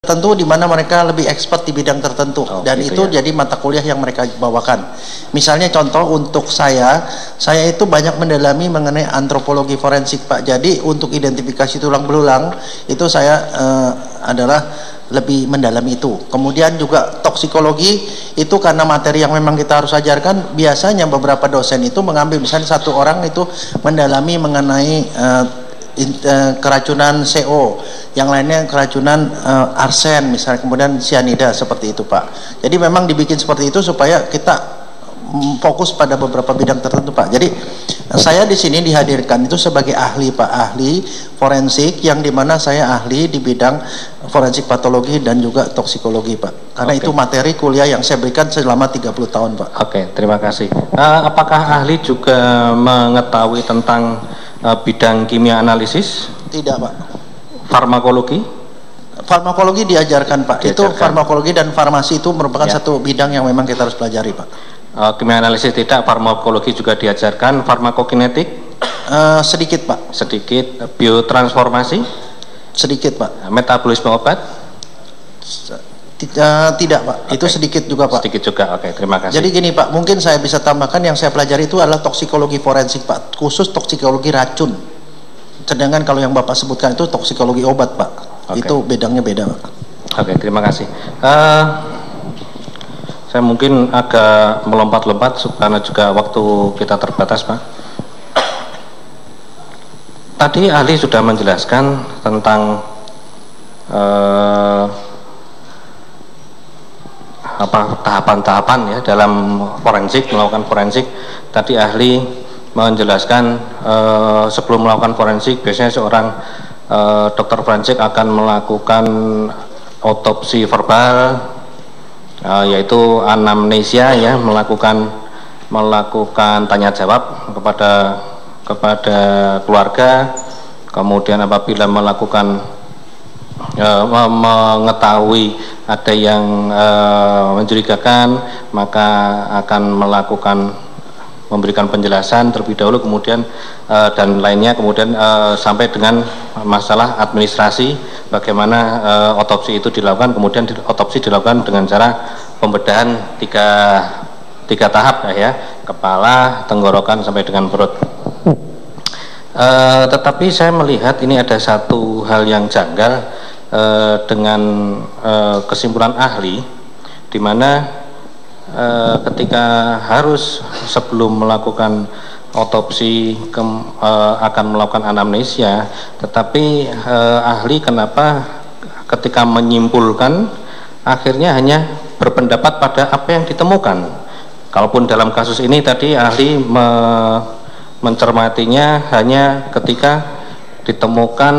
tertentu di mana mereka lebih expert di bidang tertentu, dan gitu itu ya. Jadi mata kuliah yang mereka bawakan. Misalnya contoh untuk saya itu banyak mendalami mengenai antropologi forensik Pak. Jadi untuk identifikasi tulang belulang itu saya adalah lebih mendalami itu. Kemudian juga toksikologi itu karena materi yang memang kita harus ajarkan, biasanya beberapa dosen itu mengambil misalnya satu orang itu mendalami mengenai keracunan CO, yang lainnya keracunan arsen misalnya, kemudian sianida, seperti itu Pak. Jadi memang dibikin seperti itu supaya kita fokus pada beberapa bidang tertentu Pak. Jadi saya di sini dihadirkan itu sebagai ahli Pak, ahli forensik, yang dimana saya ahli di bidang forensik patologi dan juga toksikologi Pak. Karena itu materi kuliah yang saya berikan selama 30 tahun Pak. Oke, terima kasih. Apakah ahli juga mengetahui tentang bidang kimia analisis? Tidak Pak. Farmakologi? Farmakologi diajarkan Pak. Itu farmakologi dan farmasi itu merupakan satu bidang yang memang kita harus pelajari Pak. Kimia analisis tidak, farmakologi juga diajarkan. Farmakokinetik? Sedikit Pak. Sedikit. Biotransformasi? Sedikit Pak. Metabolisme obat? Tidak Pak, itu sedikit juga Pak. Sedikit juga, oke, terima kasih. Jadi gini Pak, mungkin saya bisa tambahkan yang saya pelajari itu adalah toksikologi forensik Pak, khusus toksikologi racun. Sedangkan kalau yang Bapak sebutkan itu toksikologi obat Pak, itu bedangnya beda Pak. Oke, terima kasih. Saya mungkin agak melompat-lompat karena juga waktu kita terbatas Pak. Tadi ahli sudah menjelaskan tentang tahapan-tahapan ya dalam forensik, melakukan forensik. Tadi ahli menjelaskan sebelum melakukan forensik biasanya seorang dokter forensik akan melakukan otopsi verbal, yaitu anamnesia ya, melakukan tanya jawab kepada keluarga. Kemudian apabila melakukan mengetahui ada yang mencurigakan, maka akan memberikan penjelasan terlebih dahulu, kemudian dan lainnya, kemudian sampai dengan masalah administrasi, bagaimana otopsi itu dilakukan. Kemudian otopsi dilakukan dengan cara pembedahan tiga tahap ya, kepala, tenggorokan sampai dengan perut. Tetapi saya melihat ini ada satu hal yang janggal dengan kesimpulan ahli, di mana ketika harus sebelum melakukan otopsi akan melakukan anamnesia, tetapi ahli kenapa ketika menyimpulkan akhirnya hanya berpendapat pada apa yang ditemukan. Kalaupun dalam kasus ini tadi ahli mencermatinya hanya ketika ditemukan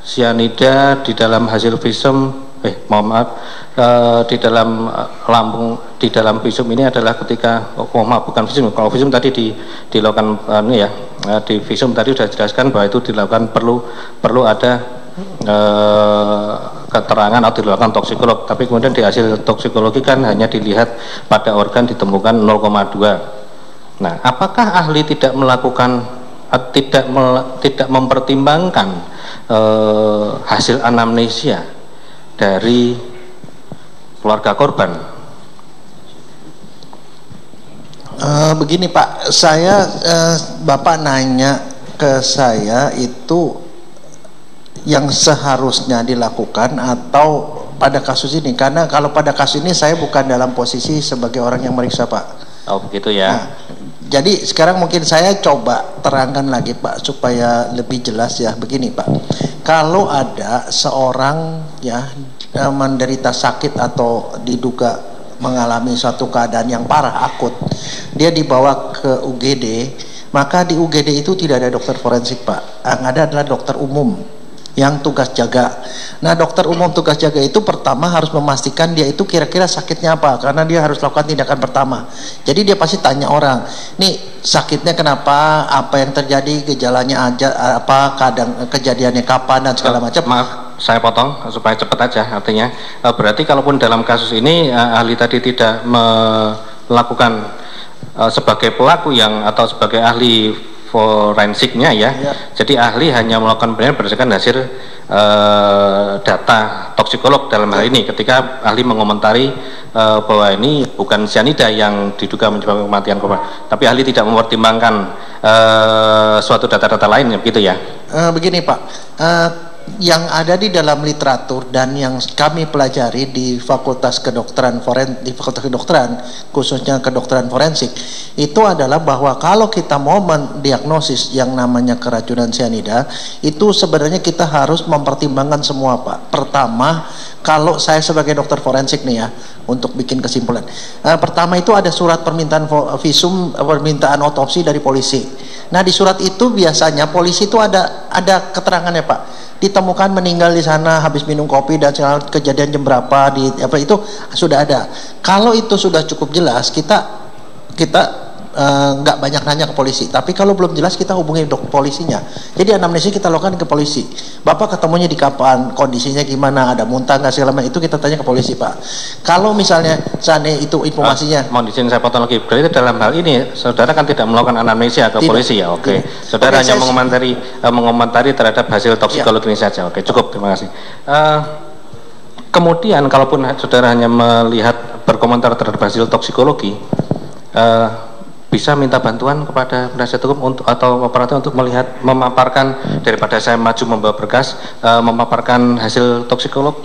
sianida di dalam hasil visum, di dalam lambung, di dalam visum ini adalah ketika, bukan visum, kalau visum tadi dilakukan di visum tadi sudah dijelaskan bahwa itu dilakukan perlu ada keterangan atau dilakukan toksikolog, tapi kemudian di hasil toksikologi kan hanya dilihat pada organ ditemukan 0,2. Nah, apakah ahli tidak melakukan, tidak mempertimbangkan hasil anamnesia dari keluarga korban? Begini Pak, Bapak nanya ke saya itu yang seharusnya dilakukan atau pada kasus ini, karena kalau pada kasus ini saya bukan dalam posisi sebagai orang yang meriksa Pak. Oh begitu ya. Nah, jadi sekarang mungkin saya coba terangkan lagi Pak supaya lebih jelas ya. Begini Pak, kalau ada seorang ya menderita sakit atau diduga mengalami suatu keadaan yang parah akut, dia dibawa ke UGD, maka di UGD itu tidak ada dokter forensik Pak, yang ada adalah dokter umum yang tugas jaga. Nah, dokter umum tugas jaga itu pertama harus memastikan dia itu kira-kira sakitnya apa, karena dia harus lakukan tindakan pertama. Jadi dia pasti tanya orang, nih sakitnya kenapa, apa yang terjadi, gejalanya aja apa, kadang kejadiannya kapan dan segala macam. Maaf, saya potong supaya cepat aja. Artinya berarti kalaupun dalam kasus ini ahli tadi tidak melakukan sebagai pelaku yang atau sebagai ahli forensiknya ya. Jadi ahli hanya melakukan penilaian berdasarkan hasil data toksikolog dalam hal ini ketika ahli mengomentari bahwa ini bukan cyanida yang diduga menyebabkan kematian korban, tapi ahli tidak mempertimbangkan suatu data-data lain begitu ya. Begini Pak, yang ada di dalam literatur dan yang kami pelajari di Fakultas Kedokteran khususnya kedokteran forensik, itu adalah bahwa kalau kita mau mendiagnosis yang namanya keracunan cyanida, itu sebenarnya kita harus mempertimbangkan semua Pak. Pertama, kalau saya sebagai dokter forensik nih ya, untuk bikin kesimpulan, pertama itu ada surat permintaan visum, permintaan otopsi dari polisi. Nah di surat itu biasanya polisi itu ada keterangannya Pak, ditemukan meninggal di sana habis minum kopi dan kejadian jam berapa di apa, itu sudah ada. Kalau itu sudah cukup jelas, kita nggak banyak nanya ke polisi. Tapi kalau belum jelas, kita hubungi polisinya. Jadi anamnesis kita lakukan ke polisi. Bapak ketemunya di kapan, kondisinya gimana, ada muntah nggak segala macam, itu kita tanya ke polisi Pak. Kalau misalnya seandainya itu informasinya, mohon izin saya potong lagi. Berarti dalam hal ini saudara kan tidak melakukan anamnesia ke polisi ya? Oke. Saudara hanya mengomentari terhadap hasil toksikologi ini saja. Oke, cukup, terima kasih. Kemudian kalaupun saudara hanya melihat berkomentar terhadap hasil toksikologi, bisa minta bantuan kepada penasihat hukum atau operator untuk melihat, memaparkan, daripada saya maju membawa berkas, memaparkan hasil toksikolog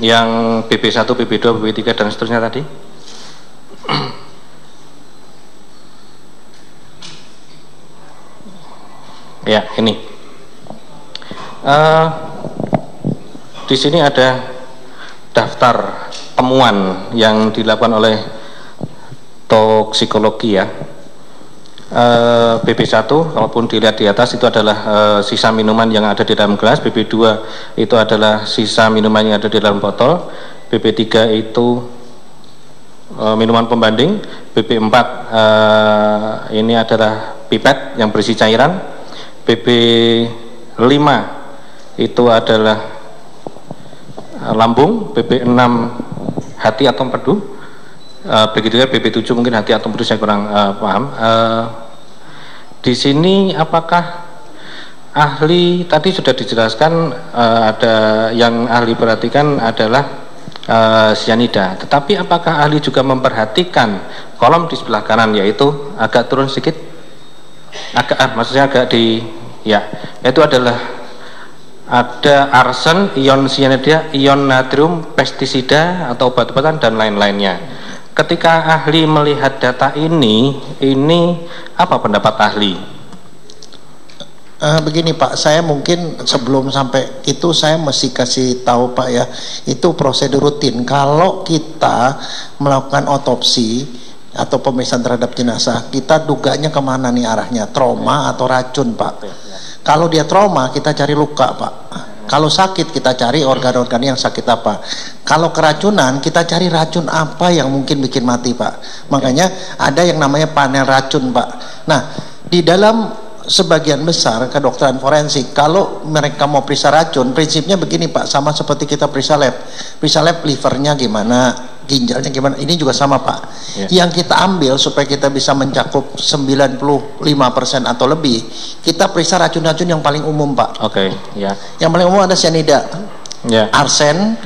yang BB1, BB2, BB3 dan seterusnya tadi. Ya, ini di sini ada daftar temuan yang dilakukan oleh toksikologi ya. BB1 kalaupun dilihat di atas itu adalah sisa minuman yang ada di dalam gelas, BB2 itu adalah sisa minuman yang ada di dalam botol, BB3 itu minuman pembanding, BB4 ini adalah pipet yang berisi cairan, BB5 itu adalah lambung, BB6 hati atau empedu, begitu ya. BB7 mungkin hati atau empedu, saya kurang paham. Di sini apakah ahli tadi sudah dijelaskan ada yang ahli perhatikan adalah cyanida, tetapi apakah ahli juga memperhatikan kolom di sebelah kanan, yaitu agak turun sedikit, maksudnya agak di ya, itu adalah ada arsen, ion cyanida, ion natrium, pestisida atau obat-obatan dan lain-lainnya. Ketika ahli melihat data ini apa pendapat ahli? Begini Pak, saya mungkin sebelum sampai itu saya mesti kasih tahu Pak ya, itu prosedur rutin. Kalau kita melakukan otopsi atau pemeriksaan terhadap jenazah, kita duganya kemana nih arahnya, trauma atau racun Pak? Kalau dia trauma, kita cari luka Pak. Kalau sakit, kita cari organ-organ yang sakit apa. Kalau keracunan, kita cari racun apa yang mungkin bikin mati Pak. Makanya ada yang namanya panel racun Pak. Nah, di dalam sebagian besar kedokteran forensik, kalau mereka mau periksa racun, prinsipnya begini Pak, sama seperti kita periksa lab. Periksa lab livernya gimana, ginjalnya gimana, ini juga sama Pak. Yang kita ambil supaya kita bisa mencakup 95% atau lebih, kita periksa racun-racun yang paling umum Pak. Oke, ya. Yang paling umum ada cyanida, arsen,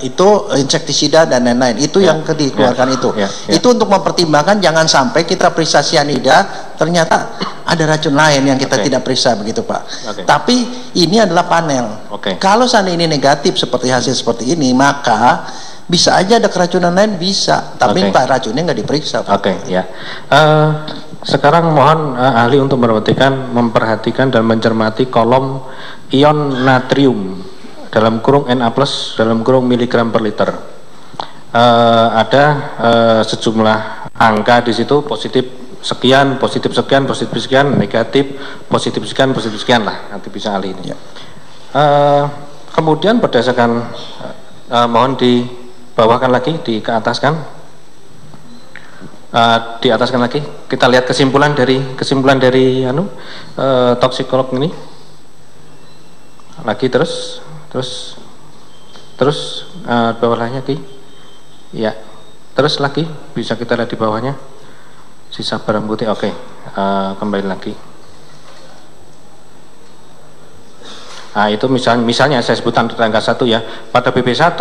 itu insektisida dan lain-lain. Itu yang dikeluarkan itu. Itu untuk mempertimbangkan jangan sampai kita periksa cyanida ternyata ada racun lain yang kita tidak periksa, begitu Pak. Tapi ini adalah panel. Kalau seandainya ini negatif seperti hasil seperti ini, maka bisa aja ada keracunan lain, bisa. Tapi Pak racunnya nggak diperiksa Pak. Sekarang mohon ahli untuk memperhatikan dan mencermati kolom ion natrium dalam kurung Na+, dalam kurung miligram per liter. Ada sejumlah angka di situ, positif sekian, positif sekian, positif sekian, negatif, positif sekian lah, nanti bisa ahli ini. Kemudian berdasarkan mohon dibawahkan lagi, keataskan, diataskan lagi, kita lihat kesimpulan dari toksikolog ini lagi, terus bawahnya lagi, ya, terus lagi bisa kita lihat di bawahnya. Sisa barang bukti, oke. Kembali lagi. Nah, itu misalnya saya sebutkan tersangka 1 ya. Pada BP1,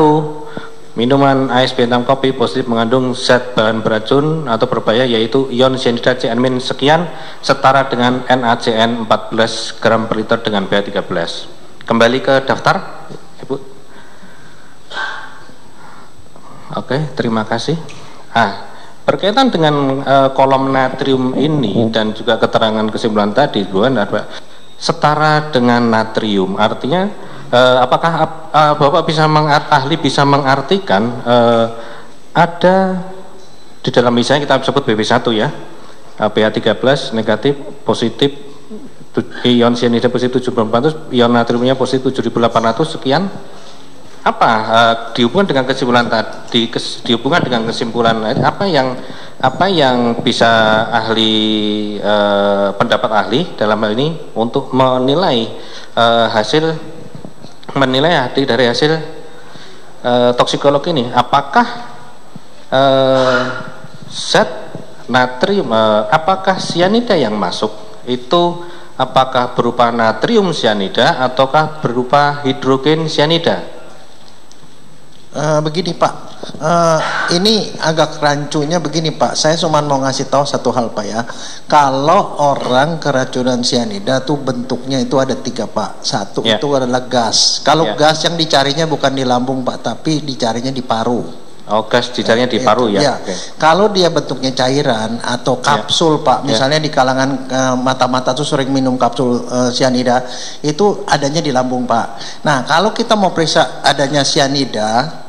minuman ASB6 kopi positif mengandung zat bahan beracun atau berbahaya yaitu ion cyanida CN- sekian setara dengan NaCN 14 gram per liter dengan pH 13. Kembali ke daftar, Ibu. Oke, terima kasih. Berkaitan dengan kolom natrium ini dan juga keterangan kesimpulan tadi, setara dengan natrium, artinya apakah Bapak ahli bisa mengartikan ada di dalam, misalnya kita sebut BP1 ya, pH 13 negatif, positif, ion cyanida positif 7400, ion natriumnya positif 7800 sekian. Apa dihubungkan dengan kesimpulan tadi, dihubungkan dengan kesimpulan apa yang bisa ahli pendapat ahli dalam hal ini untuk menilai dari hasil toksikologi ini, apakah zat natrium, apakah cyanida yang masuk itu apakah berupa natrium cyanida ataukah berupa hidrogen cyanida? Begini Pak, ini agak rancunya begini Pak, saya cuma mau ngasih tahu satu hal Pak ya. Kalau orang keracunan cyanida tuh bentuknya itu ada 3 Pak. Satu itu adalah gas. Kalau gas yang dicarinya bukan di lambung Pak, tapi dicarinya di paru. Oh, gas dicarinya di paru ya. Kalau dia bentuknya cairan atau kapsul Pak, misalnya di kalangan mata-mata tuh sering minum kapsul cyanida, itu adanya di lambung Pak. Nah, kalau kita mau periksa adanya cyanida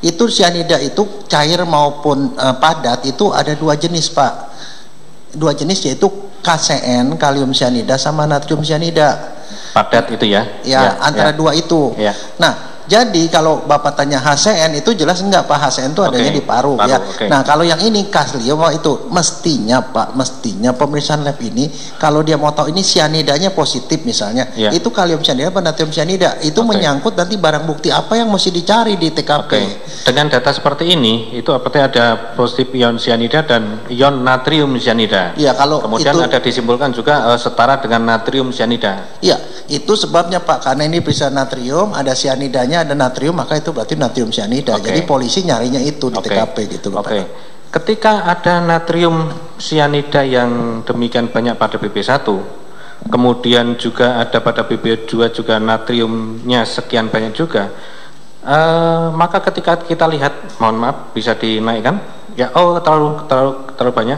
itu cair maupun padat itu ada 2 jenis Pak. 2 jenis yaitu KCN, kalium cyanida, sama natrium cyanida. Padat itu ya? Antara 2 itu. Nah, jadi kalau Bapak tanya HCN itu jelas enggak Pak, HCN itu adanya di paru ya. Nah, kalau yang ini kalium itu mestinya Pak, pemeriksaan lab ini kalau dia mau tahu ini cyanidanya positif misalnya, itu kalium cyanida atau natrium cyanida, itu menyangkut nanti barang bukti apa yang mesti dicari di TKP. Dengan data seperti ini, itu artinya ada positif ion cyanida dan ion natrium cyanida. Iya, kalau kemudian itu, ada disimpulkan juga setara dengan natrium cyanida. Iya, itu sebabnya Pak, karena ini bisa natrium, ada cyanidanya, ada natrium, maka itu berarti natrium cyanida. Jadi polisi nyarinya itu di TKP gitu Pak. Ketika ada natrium cyanida yang demikian banyak pada BP1, kemudian juga ada pada BP2 juga natriumnya sekian banyak juga, maka ketika kita lihat, mohon maaf bisa dinaikkan ya, terlalu banyak,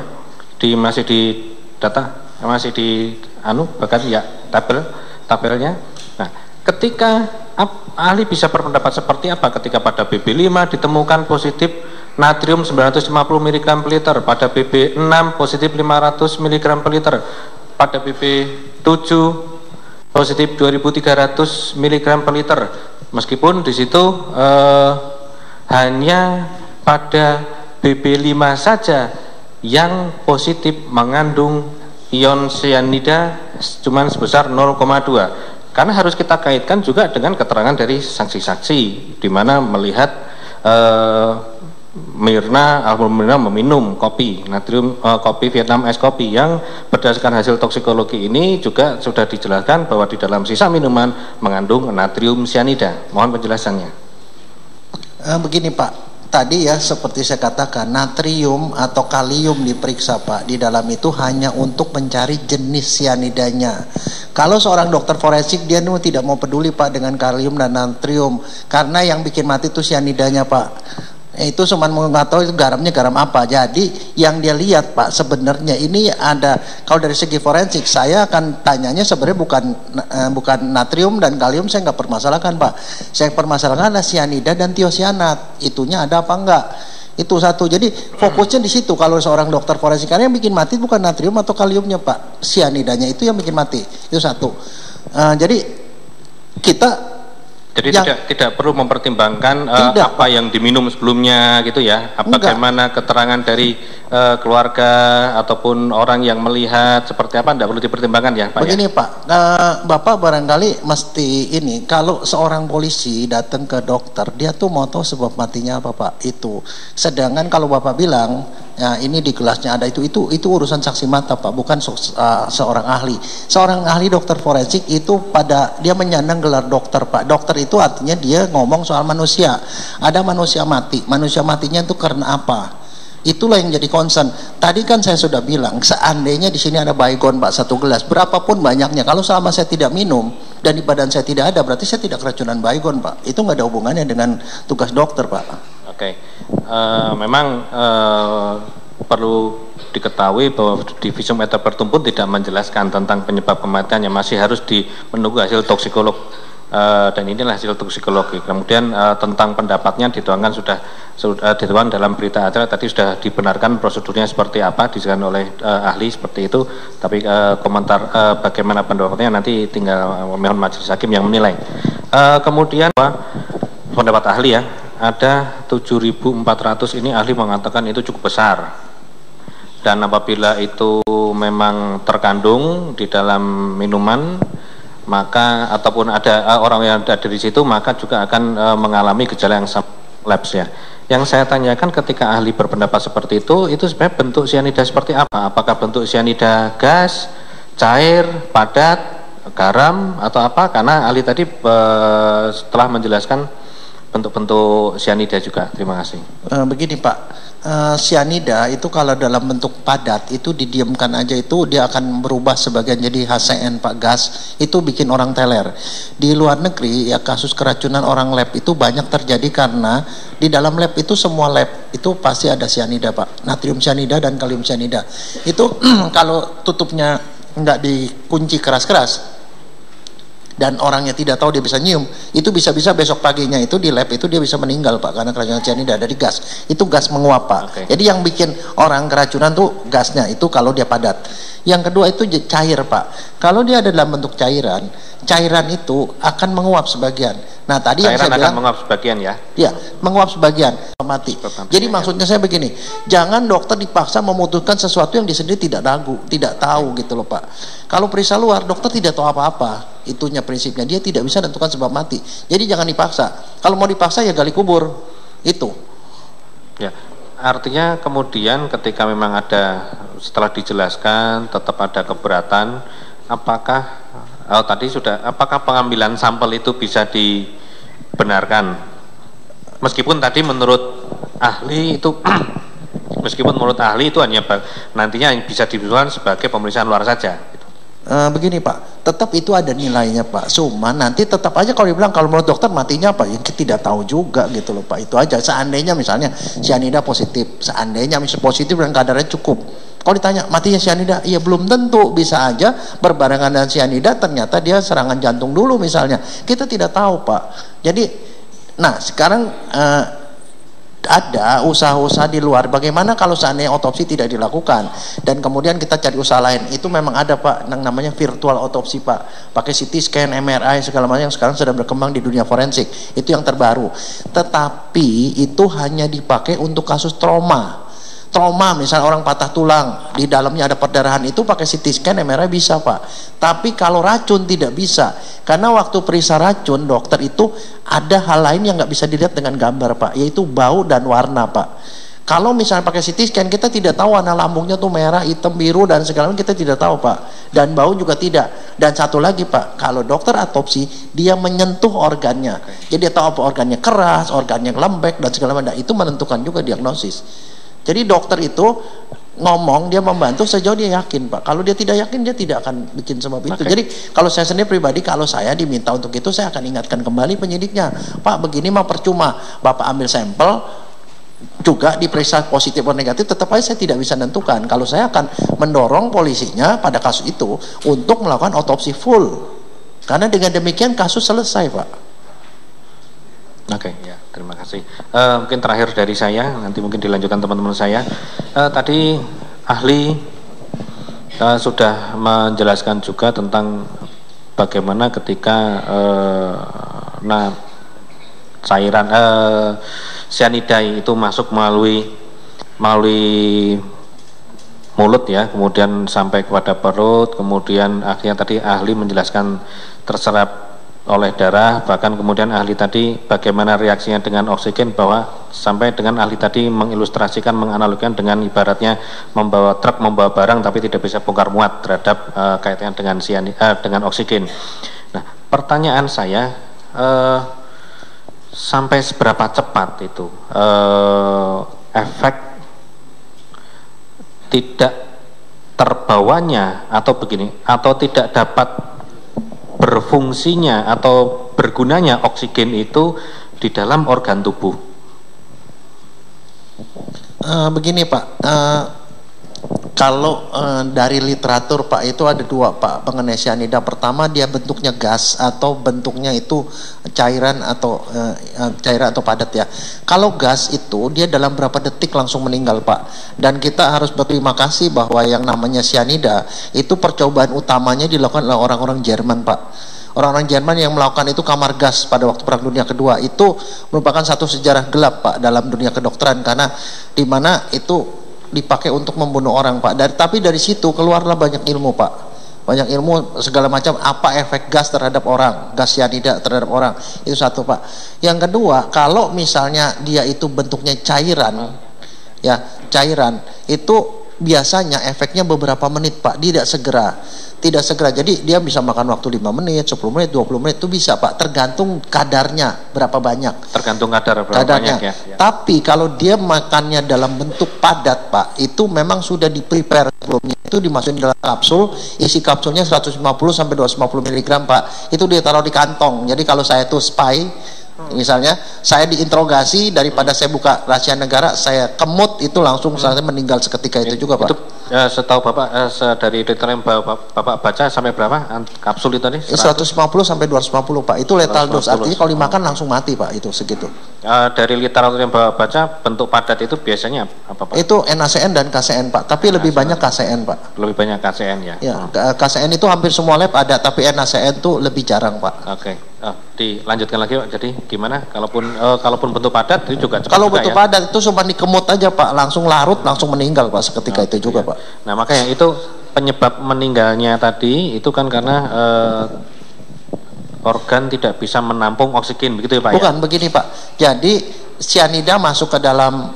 masih di data, masih di bahkan ya tabelnya. Nah, ketika ahli bisa berpendapat seperti apa ketika pada BP5 ditemukan positif natrium 950 mg per liter, pada BP6 positif 500 mg per liter, pada BP7 positif 2300 mg per liter, meskipun di situ hanya pada BP5 saja yang positif mengandung ion cyanida cuma sebesar 0,2. Karena harus kita kaitkan juga dengan keterangan dari saksi-saksi, di mana melihat Mirna meminum kopi natrium, kopi Vietnam es kopi, yang berdasarkan hasil toksikologi ini juga sudah dijelaskan bahwa di dalam sisa minuman mengandung natrium cyanida. Mohon penjelasannya. Begini Pak, tadi ya seperti saya katakan, natrium atau kalium diperiksa Pak, di dalam itu hanya untuk mencari jenis cyanidanya. Kalau seorang dokter forensik dia tidak mau peduli Pak dengan kalium dan natrium, karena yang bikin mati itu cyanidanya Pak. Itu cuma nggak tahu itu garamnya garam apa. Jadi yang dia lihat Pak, sebenarnya ini ada, kalau dari segi forensik saya akan tanyanya sebenarnya bukan natrium dan kalium, saya nggak permasalahkan Pak. Saya permasalahkan adalah cyanida dan tiosianat, itunya ada apa enggak. Itu satu. Jadi fokusnya di situ kalau seorang dokter forensik, karena yang bikin mati bukan natrium atau kaliumnya Pak, cyanidanya itu yang bikin mati. Itu satu. Jadi kita tidak perlu mempertimbangkan apa yang diminum sebelumnya gitu ya. Bagaimana keterangan dari keluarga ataupun orang yang melihat seperti apa, tidak perlu dipertimbangkan ya Pak? Begini ya? Pak, Bapak barangkali mesti ini, kalau seorang polisi datang ke dokter, dia tuh mau tahu sebab matinya apa Pak, itu. Sedangkan kalau Bapak bilang, ya ini di gelasnya ada itu urusan saksi mata Pak, bukan seorang ahli. Seorang ahli dokter forensik itu dia menyandang gelar dokter Pak. Dokter itu artinya dia ngomong soal manusia. Ada manusia matinya itu karena apa? Itulah yang jadi concern. Tadi kan saya sudah bilang, seandainya di sini ada baygon Pak, 1 gelas, berapapun banyaknya, kalau selama saya tidak minum dan di badan saya tidak ada, berarti saya tidak keracunan baygon Pak. Itu nggak ada hubungannya dengan tugas dokter Pak. Oke, memang perlu diketahui bahwa di visum et repertum pun tidak menjelaskan tentang penyebab kematiannya, masih harus menunggu hasil toksikolog. Dan inilah hasil toksikologi. Kemudian tentang pendapatnya dituangkan sudah dituang dalam berita acara, tadi sudah dibenarkan prosedurnya seperti apa dijelaskan oleh ahli seperti itu. Tapi komentar bagaimana pendapatnya nanti tinggal mohon majelis hakim yang menilai. Kemudian pendapat ahli ya, ada 7.400 ini ahli mengatakan itu cukup besar. Dan apabila itu memang terkandung di dalam minuman, maka ataupun ada orang yang ada di situ, maka juga akan mengalami gejala yang sama lapse ya. Yang saya tanyakan ketika ahli berpendapat seperti itu sebenarnya bentuk sianida seperti apa? Apakah bentuk sianida gas, cair, padat, garam atau apa? Karena ahli tadi setelah menjelaskan bentuk-bentuk sianida juga. Terima kasih. Begini Pak, sianida itu kalau dalam bentuk padat itu didiamkan aja itu dia akan berubah sebagian jadi HCN Pak, gas, itu bikin orang teler. Di luar negeri ya kasus keracunan orang lab itu banyak terjadi karena di dalam lab itu semua lab itu pasti ada sianida Pak, natrium sianida dan kalium sianida. Itu kalau tutupnya nggak dikunci keras-keras dan orangnya tidak tahu, dia bisa nyium, itu bisa-bisa besok paginya itu di lab itu dia bisa meninggal Pak, karena keracunan sianida dari gas. Itu gas menguap Pak. Okay. Jadi yang bikin orang keracunan tuh gasnya itu kalau dia padat. Yang kedua itu cair Pak. Kalau dia ada dalam bentuk cairan itu akan menguap sebagian. Nah tadi cairan yang saya bilang akan menguap sebagian ya? Ya, menguap sebagian, mati. Jadi maksudnya saya begini, jangan dokter dipaksa memutuskan sesuatu yang dia sendiri tidak tahu gitu loh Pak. Kalau periksa luar, dokter tidak tahu apa-apa, itunya prinsipnya, dia tidak bisa menentukan sebab mati. Jadi jangan dipaksa. Kalau mau dipaksa ya gali kubur, itu. Ya, artinya kemudian ketika memang ada, setelah dijelaskan tetap ada keberatan, apakah apakah pengambilan sampel itu bisa dibenarkan? Meskipun tadi menurut ahli itu hanya nantinya bisa dibutuhkan sebagai pemeriksaan luar saja. Begini Pak, tetap itu ada nilainya Pak. Cuma nanti tetap aja kalau dibilang kalau menurut dokter matinya apa, ya kita tidak tahu juga gitu loh Pak. Itu aja. Seandainya misalnya sianida positif, seandainya misalnya positif dan kadarnya cukup. Kalau ditanya matinya sianida, iya belum tentu, bisa aja berbarengan dengan sianida ternyata dia serangan jantung dulu misalnya. Kita tidak tahu Pak. Jadi, nah sekarang ada usaha-usaha di luar. Bagaimana kalau seandainya otopsi tidak dilakukan dan kemudian kita cari usaha lain? Itu memang ada Pak, yang namanya virtual otopsi Pak. Pakai CT scan, MRI segala macam yang sekarang sudah berkembang di dunia forensik. Itu yang terbaru. Tetapi itu hanya dipakai untuk kasus trauma. Misalnya orang patah tulang, di dalamnya ada perdarahan, itu pakai CT scan, MRI bisa Pak. Tapi kalau racun tidak bisa, karena waktu periksa racun dokter itu ada hal lain yang nggak bisa dilihat dengan gambar Pak, yaitu bau dan warna Pak. Kalau misalnya pakai CT scan kita tidak tahu warna lambungnya tuh merah, hitam, biru dan segala macam, kita tidak tahu Pak. Dan bau juga tidak. Dan satu lagi Pak, kalau dokter otopsi dia menyentuh organnya, jadi dia tahu apa organnya keras, organnya lembek dan segala macam. Itu menentukan juga diagnosis. Jadi dokter itu ngomong, dia membantu sejauh dia yakin Pak. Kalau dia tidak yakin, dia tidak akan bikin sebab itu. Jadi kalau saya sendiri pribadi, kalau saya diminta untuk itu, saya akan ingatkan kembali penyidiknya, Pak begini mah percuma, Bapak ambil sampel juga diperiksa positif atau negatif, tetap aja saya tidak bisa menentukan. Kalau saya akan mendorong polisinya pada kasus itu untuk melakukan otopsi full, karena dengan demikian kasus selesai Pak. Oke, ya, terima kasih. Mungkin terakhir dari saya, nanti mungkin dilanjutkan teman-teman saya. Tadi ahli sudah menjelaskan juga tentang bagaimana ketika cairan sianida itu masuk melalui mulut ya, kemudian sampai kepada perut, kemudian akhirnya tadi ahli menjelaskan terserap oleh darah, bahkan kemudian ahli tadi bagaimana reaksinya dengan oksigen, bahwa sampai dengan ahli tadi mengilustrasikan, menganalogikan dengan ibaratnya membawa truk, membawa barang tapi tidak bisa bongkar muat terhadap kaitannya dengan dengan oksigen. Nah, pertanyaan saya, sampai seberapa cepat itu efek tidak terbawanya, atau begini, atau tidak dapat berfungsinya atau bergunanya oksigen itu di dalam organ tubuh? Begini Pak, kalau dari literatur Pak itu ada dua Pak mengenai cyanida. Pertama, dia bentuknya gas atau bentuknya itu cairan atau padat ya. Kalau gas itu dia dalam berapa detik langsung meninggal Pak. Dan kita harus berterima kasih bahwa yang namanya cyanida itu percobaan utamanya dilakukan oleh orang-orang Jerman Pak. Orang-orang Jerman yang melakukan itu kamar gas pada waktu Perang Dunia Kedua. Itu merupakan satu sejarah gelap Pak dalam dunia kedokteran, karena di mana itu dipakai untuk membunuh orang Pak. Tapi dari situ keluarlah banyak ilmu Pak, banyak ilmu segala macam, apa efek gas terhadap orang, gas cyanida terhadap orang, itu satu Pak. Yang kedua, kalau misalnya dia itu bentuknya cairan ya, cairan itu biasanya efeknya beberapa menit Pak, tidak segera. Jadi dia bisa makan waktu 5 menit, 10 menit, 20 menit itu bisa Pak, tergantung kadarnya berapa banyak. Tergantung kadar berapa kadarnya. Banyak ya. Tapi kalau dia makannya dalam bentuk padat Pak, itu memang sudah di-prepare sebelumnya, itu dimasukin dalam kapsul, isi kapsulnya 150 sampai 250 mg Pak. Itu dia taruh di kantong. Jadi kalau saya tuh spy, misalnya saya diinterogasi, daripada saya buka rahasia negara, saya kemut, itu langsung saya meninggal seketika itu juga Pak. Itu setahu Bapak, dari detail yang Bapak baca sampai berapa kapsul itu tadi? 150 sampai 250 Pak. Itu lethal dose, artinya kalau dimakan langsung mati Pak, itu segitu. Dari literatur yang Bapak baca, bentuk padat itu biasanya apa Pak? Itu NaCN dan KCN Pak, tapi lebih banyak KCN Pak. Lebih banyak KCN ya? Ya, KCN itu hampir semua lab ada, tapi NaCN itu lebih jarang Pak. Oke. Dilanjutkan lagi Pak, jadi gimana kalaupun bentuk padat itu juga cepat? Kalau juga, bentuk ya? padat itu cuma dikemut aja Pak, langsung larut, langsung meninggal Pak seketika itu juga iya. Pak. Nah makanya itu penyebab meninggalnya tadi itu kan karena organ tidak bisa menampung oksigen, begitu ya Pak? Bukan, begini Pak, jadi cyanida masuk ke dalam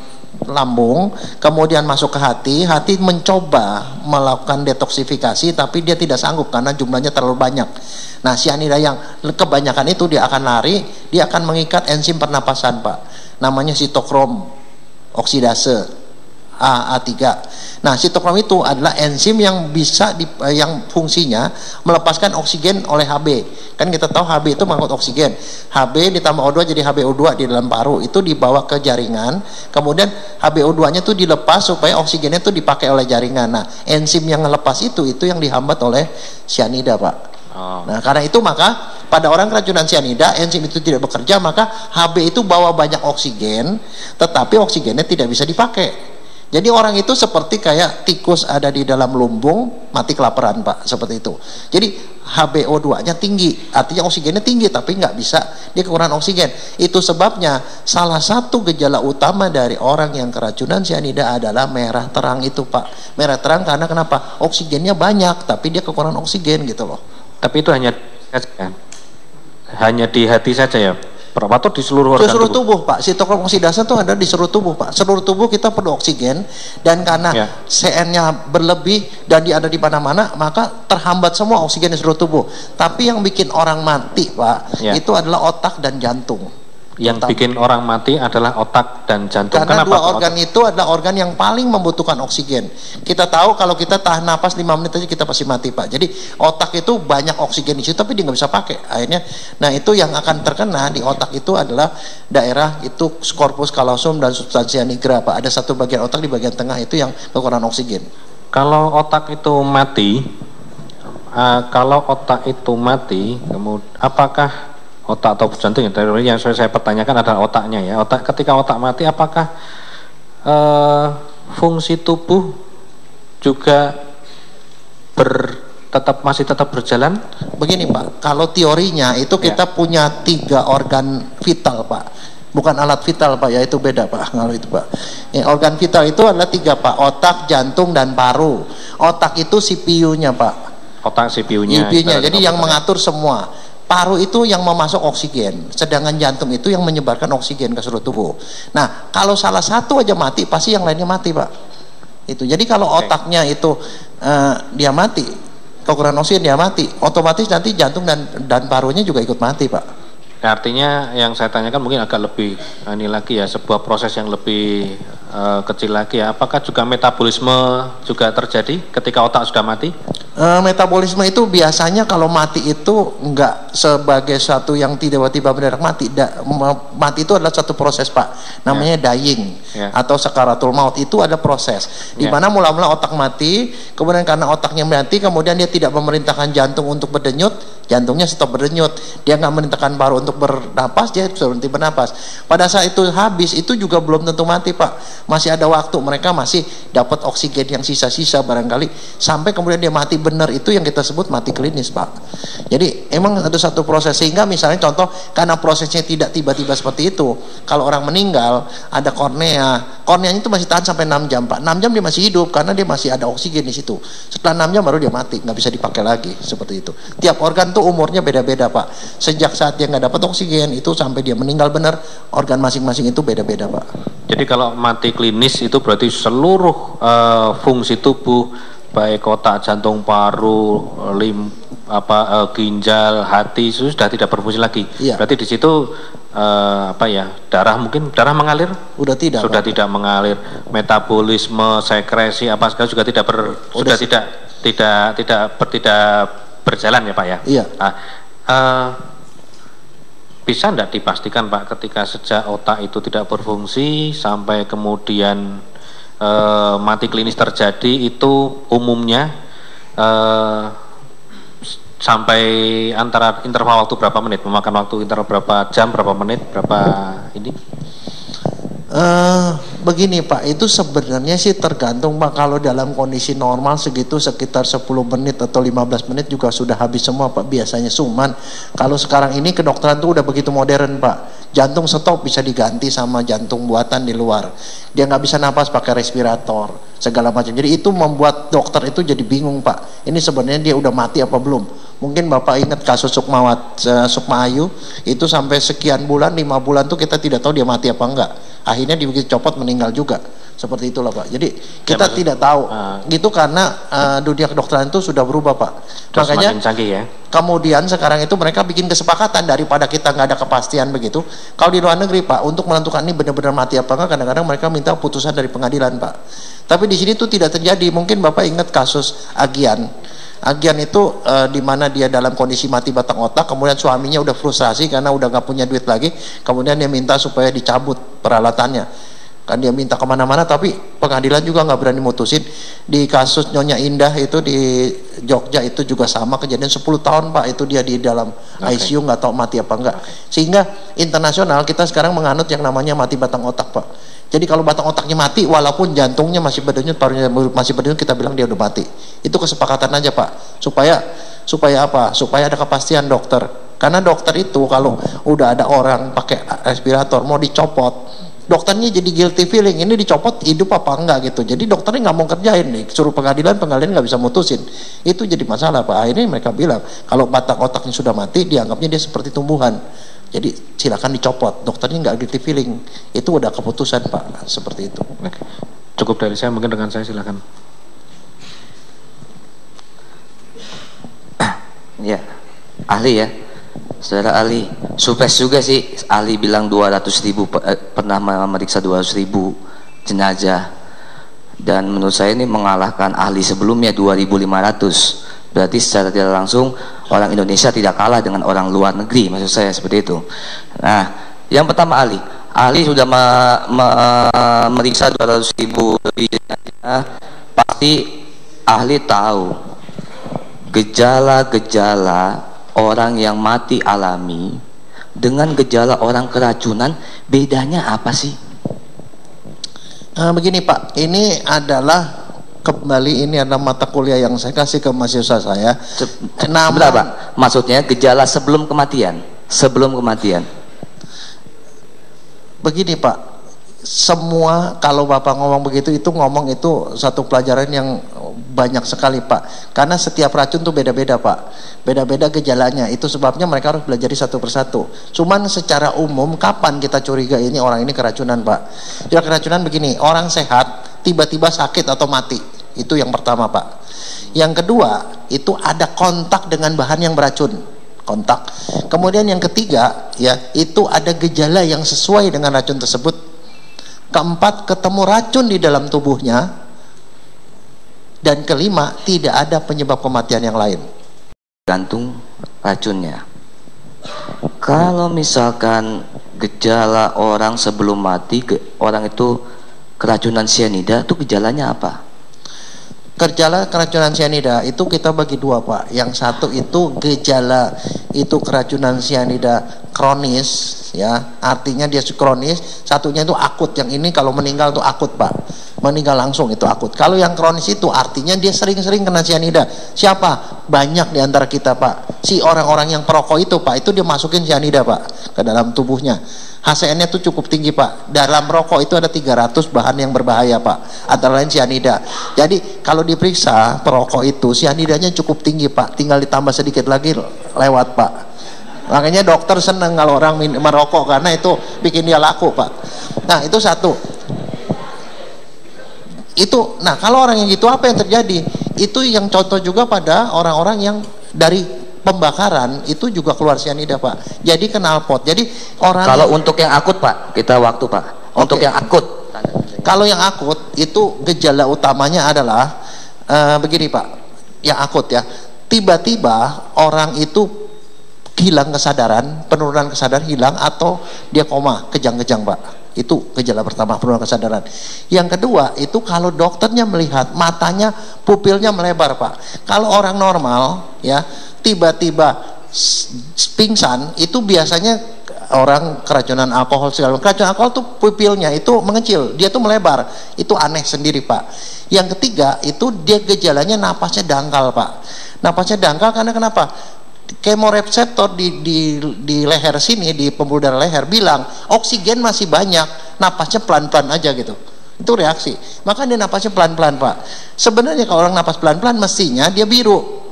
lambung, kemudian masuk ke hati mencoba melakukan detoksifikasi, tapi dia tidak sanggup karena jumlahnya terlalu banyak. Nah, cyanida yang kebanyakan itu dia akan lari, dia akan mengikat enzim pernapasan Pak, namanya sitokrom oksidase A3. Nah, sitokrom itu adalah enzim yang bisa yang fungsinya melepaskan oksigen oleh Hb. Kan kita tahu Hb itu mengangkut oksigen. Hb ditambah O2 jadi HbO2 di dalam paru, itu dibawa ke jaringan. Kemudian HbO2-nya itu dilepas supaya oksigennya itu dipakai oleh jaringan. Nah, enzim yang melepas itu yang dihambat oleh cyanida, Pak. Nah, karena itu maka pada orang keracunan cyanida, enzim itu tidak bekerja, maka Hb itu bawa banyak oksigen, tetapi oksigennya tidak bisa dipakai. Jadi orang itu seperti kayak tikus ada di dalam lumbung, mati kelaparan Pak, seperti itu. Jadi HbO2-nya tinggi, artinya oksigennya tinggi, tapi nggak bisa, dia kekurangan oksigen. Itu sebabnya salah satu gejala utama dari orang yang keracunan cyanida adalah merah terang itu Pak. Merah terang karena kenapa? Oksigennya banyak, tapi dia kekurangan oksigen gitu loh. Tapi itu hanya di hati saja ya? Atau di seluruh organ tubuh Pak, sitokrom oksidase itu ada di seluruh tubuh Pak. Seluruh tubuh kita perlu oksigen, dan karena CN-nya berlebih dan dia ada di mana-mana, maka terhambat semua oksigen di seluruh tubuh. Tapi yang bikin orang mati Pak, itu adalah otak dan jantung. Yang bikin orang mati adalah otak dan jantung. Karena kenapa dua organ itu adalah organ yang paling membutuhkan oksigen. Kita tahu kalau kita tahan napas 5 menit aja kita pasti mati Pak. Jadi otak itu banyak oksigen di situ, tapi dia nggak bisa pakai akhirnya. Nah, itu yang akan terkena di otak itu adalah daerah itu corpus callosum dan substantia nigra Pak. Ada satu bagian otak di bagian tengah itu yang kekurangan oksigen. Kalau otak itu mati, kemudian apakah otak atau jantung, yang saya pertanyakan adalah otaknya ya. Ketika otak mati, apakah fungsi tubuh juga masih tetap berjalan? Begini Pak, kalau teorinya itu kita punya 3 organ vital Pak. bukan alat vital Pak ya, itu beda Pak kalau itu Pak. Ya, organ vital itu adalah 3 Pak, otak, jantung, dan paru. Otak itu CPU-nya Pak. Otak CPU-nya. Jadi yang mengatur semua. Paru itu yang memasuk oksigen, sedangkan jantung itu yang menyebarkan oksigen ke seluruh tubuh. Nah, kalau salah satu aja mati, pasti yang lainnya mati Pak. Itu. Jadi kalau otaknya itu dia mati, kekurangan oksigen dia mati, otomatis nanti jantung dan parunya juga ikut mati Pak. Nah, artinya yang saya tanyakan mungkin agak lebih ini lagi ya, sebuah proses yang lebih kecil lagi ya. Apakah juga metabolisme juga terjadi ketika otak sudah mati? Metabolisme itu biasanya kalau mati itu enggak sebagai suatu yang tiba-tiba mendadak mati. Mati itu adalah satu proses Pak, namanya dying atau sakaratul maut. Itu ada proses di mana mula-mula otak mati, kemudian karena otaknya mati, kemudian dia tidak memerintahkan jantung untuk berdenyut, jantungnya stop berdenyut. Dia nggak memerintahkan paru untuk bernapas, dia berhenti bernapas. Pada saat itu habis, itu juga belum tentu mati Pak. Masih ada waktu, mereka masih dapat oksigen yang sisa-sisa barangkali sampai kemudian dia mati benar. Itu yang kita sebut mati klinis Pak. Jadi emang ada satu proses, sehingga misalnya contoh karena prosesnya tidak tiba-tiba seperti itu, kalau orang meninggal ada korneanya itu masih tahan sampai 6 jam Pak. 6 jam dia masih hidup karena dia masih ada oksigen di situ. Setelah 6 jam baru dia mati, nggak bisa dipakai lagi, seperti itu. Tiap organ tuh umurnya beda-beda Pak. Sejak saat dia nggak dapat oksigen itu sampai dia meninggal benar, organ masing-masing itu beda-beda Pak. Jadi kalau mati klinis itu berarti seluruh fungsi tubuh, baik otak, jantung, paru, ginjal, hati sudah tidak berfungsi lagi. Iya. Berarti di situ darah mengalir? Sudah tidak mengalir. Metabolisme, sekresi apa segala juga tidak berjalan ya Pak ya. Iya. Bisa tidak dipastikan Pak, ketika sejak otak itu tidak berfungsi sampai kemudian mati klinis terjadi, itu umumnya sampai antara interval waktu berapa menit, memakan waktu interval berapa jam, berapa menit, berapa ini? Begini Pak, itu sebenarnya sih tergantung Pak. Kalau dalam kondisi normal segitu sekitar 10 menit atau 15 menit juga sudah habis semua Pak biasanya. Cuman kalau sekarang ini kedokteran tuh udah begitu modern Pak. Jantung stop bisa diganti sama jantung buatan di luar. Dia nggak bisa napas pakai respirator segala macam. Jadi itu membuat dokter itu jadi bingung Pak. Ini sebenarnya dia udah mati apa belum? Mungkin Bapak ingat kasus Sukma Ayu itu sampai sekian bulan, 5 bulan tuh kita tidak tahu dia mati apa enggak. Akhirnya dicopot meninggal juga. Seperti itulah Pak. Jadi kita tidak tahu. Gitu karena dunia kedokteran itu sudah berubah Pak. Makanya canggih ya. Kemudian sekarang itu mereka bikin kesepakatan daripada kita nggak ada kepastian begitu. Kalau di luar negeri Pak, untuk menentukan ini benar-benar mati apa enggak, kadang-kadang mereka minta putusan dari pengadilan Pak. Tapi di sini tuh tidak terjadi. Mungkin Bapak ingat kasus Agian. Agian itu di mana dia dalam kondisi mati batang otak, kemudian suaminya udah frustrasi karena udah nggak punya duit lagi, kemudian dia minta supaya dicabut peralatannya. Kan dia minta kemana-mana, tapi pengadilan juga nggak berani mutusin. Di kasus Nyonya Indah itu di Jogja itu juga sama kejadian, 10 tahun Pak itu dia di dalam ICU, nggak tahu mati apa enggak. Sehingga internasional kita sekarang menganut yang namanya mati batang otak Pak. Jadi kalau batang otaknya mati, walaupun jantungnya masih berdenyut, parunya masih berdenyut, kita bilang dia udah mati. Itu kesepakatan aja Pak, supaya apa? Supaya ada kepastian dokter. Karena dokter itu kalau udah ada orang pakai respirator mau dicopot, dokternya jadi guilty feeling, ini dicopot hidup apa enggak gitu. Jadi dokternya nggak mau kerjain nih, suruh pengadilan nggak bisa mutusin. Itu jadi masalah Pak. Akhirnya mereka bilang kalau batang otaknya sudah mati, dianggapnya dia seperti tumbuhan. Jadi silakan dicopot, dokternya nggak guilty feeling. Itu udah keputusan Pak, seperti itu. Cukup dari saya, mungkin dengan saya silakan. Ya, ahli ya, saudara ahli. Surprise juga sih, ahli bilang 200.000 pernah memeriksa 200.000 jenazah. Dan menurut saya ini mengalahkan ahli sebelumnya 2.500. Berarti secara tidak langsung orang Indonesia tidak kalah dengan orang luar negeri, maksud saya seperti itu. Nah, yang pertama ahli sudah memeriksa 200.000 lebih jenazah. Pasti ahli tahu gejala-gejala orang yang mati alami dengan gejala orang keracunan, bedanya apa sih? Begini Pak, ini adalah ini adalah mata kuliah yang saya kasih ke mahasiswa saya. Sebentar Pak, maksudnya gejala sebelum kematian. Sebelum kematian. begini Pak, semua kalau Bapak ngomong begitu itu ngomong itu satu pelajaran yang banyak sekali Pak, karena setiap racun tuh beda-beda Pak, beda-beda gejalanya, itu sebabnya mereka harus belajar satu persatu. Cuman secara umum kapan kita curiga ini orang ini keracunan Pak? Ya keracunan begini, orang sehat tiba-tiba sakit atau mati, itu yang pertama Pak. Yang kedua itu ada kontak dengan bahan yang beracun, kontak. Kemudian yang ketiga ya itu ada gejala yang sesuai dengan racun tersebut. Keempat, ketemu racun di dalam tubuhnya. Dan kelima, tidak ada penyebab kematian yang lain. Gantung racunnya. Kalau misalkan gejala orang sebelum mati, orang itu keracunan cyanida, itu gejalanya apa? Gejala keracunan cyanida itu kita bagi dua Pak. Yang satu itu gejala itu keracunan cyanida kronis ya, artinya dia kronis. Satunya itu akut, yang ini kalau meninggal itu akut Pak, meninggal langsung itu akut. Kalau yang kronis itu artinya dia sering-sering kena cyanida. Siapa? Banyak di antara kita Pak. Si orang-orang yang perokok itu Pak, itu dia masukin cyanida Pak ke dalam tubuhnya. HCN-nya itu cukup tinggi Pak. Dalam rokok itu ada 300 bahan yang berbahaya Pak, antara lain cyanida. Jadi kalau diperiksa perokok itu cyanidanya cukup tinggi Pak, tinggal ditambah sedikit lagi lewat Pak. Makanya dokter seneng kalau orang merokok, karena itu bikin dia laku Pak. Nah itu satu. Itu, nah kalau orang yang gitu apa yang terjadi? Itu yang contoh juga pada orang-orang yang dari pembakaran itu juga keluar cyanida Pak. Jadi knalpot. Jadi orang kalau untuk yang akut Pak, kita waktu Pak. Untuk yang akut. Kalau yang akut itu gejala utamanya adalah begini Pak. Yang akut ya. Tiba-tiba orang itu hilang kesadaran, penurunan kesadaran hilang, atau dia koma, kejang-kejang Pak. Itu gejala pertama, penurunan kesadaran. Yang kedua itu kalau dokternya melihat matanya, pupilnya melebar Pak. Kalau orang normal ya tiba-tiba pingsan, itu biasanya orang keracunan alkohol segala. Keracunan alkohol tuh pupilnya itu mengecil, dia tuh melebar. Itu aneh sendiri Pak. Yang ketiga itu dia gejalanya napasnya dangkal Pak. Napasnya dangkal karena kenapa? Kemoreseptor di leher sini, di pembuluh darah leher bilang oksigen masih banyak, napasnya pelan-pelan aja gitu. Itu reaksi. Maka dia napasnya pelan-pelan Pak. Sebenarnya kalau orang napas pelan-pelan mestinya dia biru.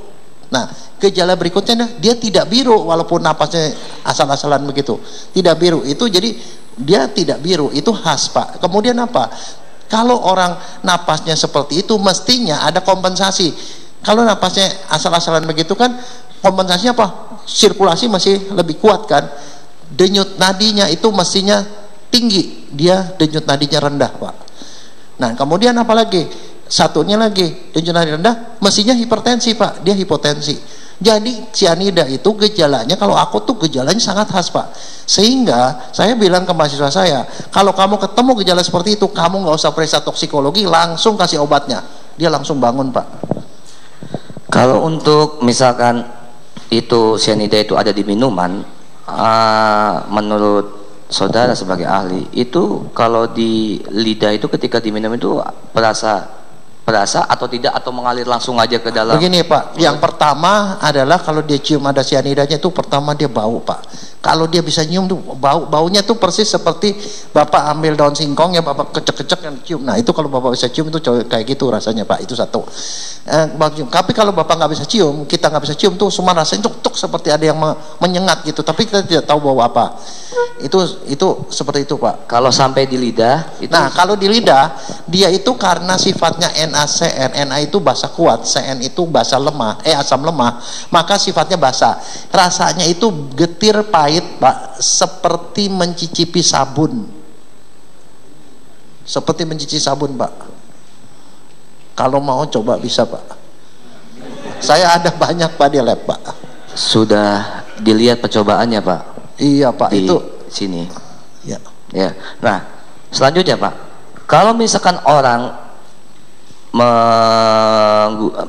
Nah, gejala berikutnya dia tidak biru walaupun napasnya asal-asalan begitu. Tidak biru. Itu jadi dia tidak biru, itu khas Pak. Kemudian apa? Kalau orang napasnya seperti itu mestinya ada kompensasi. Kalau napasnya asal-asalan begitu kan kompensasinya apa? Sirkulasi masih lebih kuat kan? Denyut nadinya itu mestinya tinggi, dia denyut nadinya rendah Pak. Nah kemudian apa lagi? Satunya lagi, denyut nadi rendah mestinya hipertensi Pak, dia hipotensi. Jadi cyanida itu gejalanya kalau akut tuh gejalanya sangat khas Pak. Sehingga saya bilang ke mahasiswa saya, kalau kamu ketemu gejala seperti itu, kamu nggak usah periksa toksikologi, langsung kasih obatnya, dia langsung bangun Pak. Kalau untuk misalkan itu cyanida itu ada di minuman, menurut saudara sebagai ahli, itu kalau di lidah itu ketika diminum itu berasa atau tidak, atau mengalir langsung aja ke dalam? Begini Pak, yang pertama adalah kalau dia cium ada cyanidanya itu pertama dia bau Pak. Kalau dia bisa nyium tuh baunya tuh persis seperti Bapak ambil daun singkong ya Bapak kecek-kecek yang cium. Nah itu kalau Bapak bisa cium itu kayak gitu rasanya Pak, itu satu. Tapi kalau Bapak nggak bisa cium, kita nggak bisa cium tuh semua rasanya tuk seperti ada yang menyengat gitu, tapi kita tidak tahu bau apa. Itu seperti itu Pak. Kalau sampai di lidah itu... Nah kalau di lidah dia itu karena sifatnya NaCN, Na itu basa kuat, Cn itu basa lemah, asam lemah, maka sifatnya basa. Rasanya itu getir pahit Pak, seperti mencicipi sabun. Seperti mencicipi sabun Pak. Kalau mau coba bisa Pak. Saya ada banyak Pak di lab Pak. Sudah dilihat percobaannya Pak? Iya Pak, di itu sini. Ya. Ya. Nah, selanjutnya Pak, kalau misalkan orang